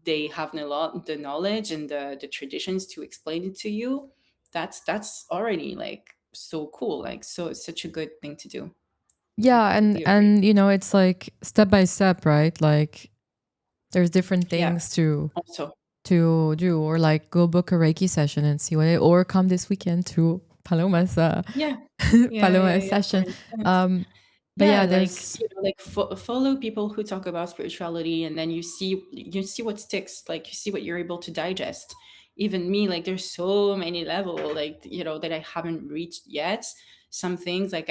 They have the knowledge and the traditions to explain it to you. That's already like so cool, like so it's such a good thing to do. I Yeah, completely agree. and it's like step by step, right? Like there's different Yeah. things to Also. do, or like go book a Reiki session and see what it, or come this weekend to Paloma's Yeah. Yeah. Yeah. Paloma's Yeah. For session. instance. Um, but Yeah, yeah, like there's, like follow people who talk about spirituality, and then you see what sticks, like you see what you're able to digest. Even me, like there's so many level, like that I haven't reached yet. Some things like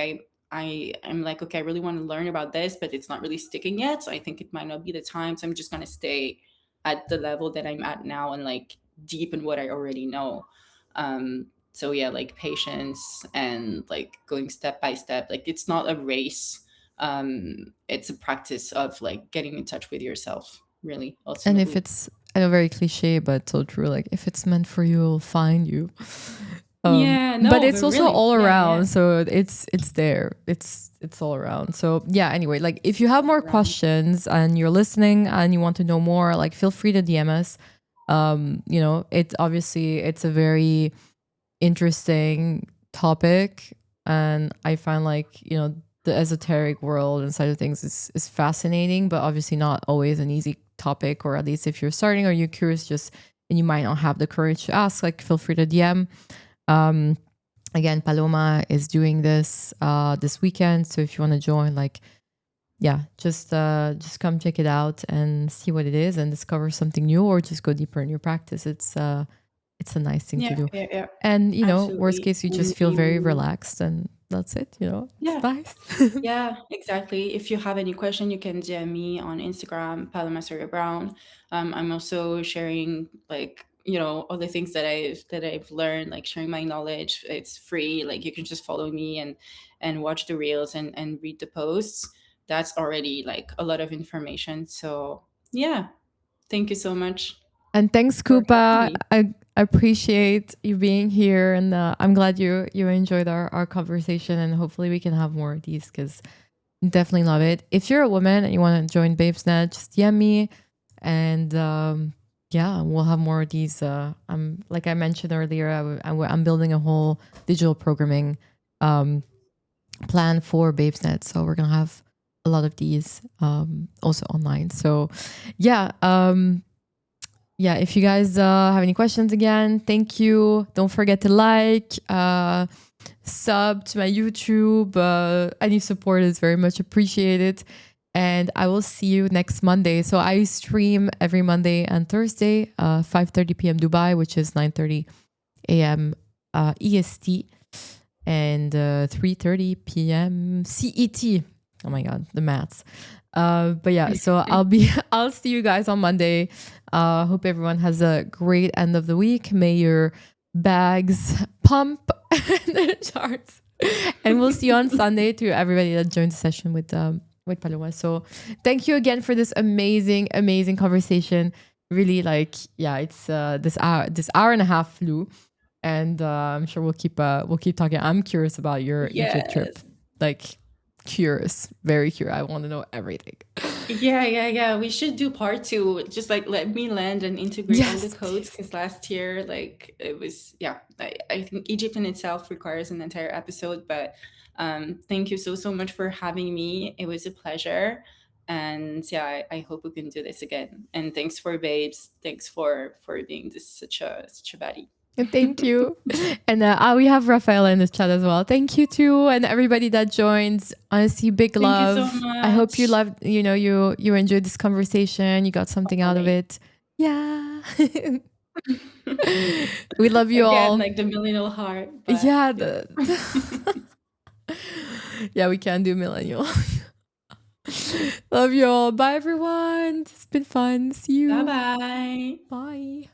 I'm like, okay, I really want to learn about this, but it's not really sticking yet, so I think it might not be the time, so I'm just going to stay at the level that I'm at now, and like deepen what I already know. So yeah, like patience and like going step by step, like it's not a race. It's a practice of like getting in touch with yourself, really, and if ultimately. it's, I know, very cliche, but so true. Like if it's meant for you, it'll find you. Yeah, But no, it's but also really, all yeah, yeah. around, so it's there. It's all around. So yeah. Anyway, like if you have more Around. questions and you're listening and you want to know more, like feel free to DM us. It obviously it's a very interesting topic, and I find like the esoteric world and side of things is fascinating, but obviously not always an easy topic, or at least if you're starting or you're curious, just and you might not have the courage to ask, like feel free to DM. um Again, Paloma is doing this this weekend, so if you want to join, like, yeah, just come check it out and see what it is and discover something new, or just go deeper in your practice. It's a nice thing to Yeah, do. yeah, yeah. And worst Absolutely. case, you just And feel very relaxed, and that's it. It's yeah, nice. yeah, exactly. If you have any question, you can DM me on Instagram, Paloma Brown. I'm also sharing like all the things that I've learned, like sharing my knowledge. It's free. Like you can just follow me and watch the reels and read the posts. That's already like a lot of information. So yeah, thank you so much And thanks, for having Koopa. me. I appreciate you being here, and I'm glad you enjoyed our conversation, and hopefully we can have more of these, because definitely love it. If you're a woman and you want to join BabesNet, just DM me, and yeah, we'll have more of these. I'm, like I mentioned earlier, I'm building a whole digital programming um, plan for BabesNet, so we're gonna have a lot of these also online. So yeah, yeah. If you guys have any questions, again, thank you. Don't forget to like. Sub to my YouTube. Any support is very much appreciated. And I will see you next Monday. So I stream every Monday and Thursday, 5:30 p.m. Dubai, which is 9:30 a.m. EST, and 3:30 p.m. CET. Oh my God, the maths. But yeah, so I'll see you guys on Monday. Hope everyone has a great end of the week. May your bags pump and the charts. And we'll see you on Sunday, to everybody that joined the session with Paloma. So thank you again for this amazing, amazing conversation. Really, like, yeah, it's this hour and a half flew, and I'm sure we'll keep talking. I'm curious about your Egypt trip, Yes. like, curious, very curious. I want to know everything. Yeah. We should do part two. Just like let me land and integrate all the Yes, codes, please. because last year, like it was, yeah. I think Egypt in itself requires an entire episode. But thank you so much for having me. It was a pleasure, and yeah, I hope we can do this again. And thanks for babes. Thanks for being this such a baddie. Thank you. And we have Rafaela in the chat as well. Thank you too, and everybody that joins. Honestly, big Thank you so love. I hope you much. loved. You enjoyed this conversation. You got something out of Always. it. Yeah. We love you Again, all. like the millennial heart, but Yeah. yeah. Yeah, we can do millennial. Love you all. Bye, everyone. It's been fun. See Bye you. bye. Bye.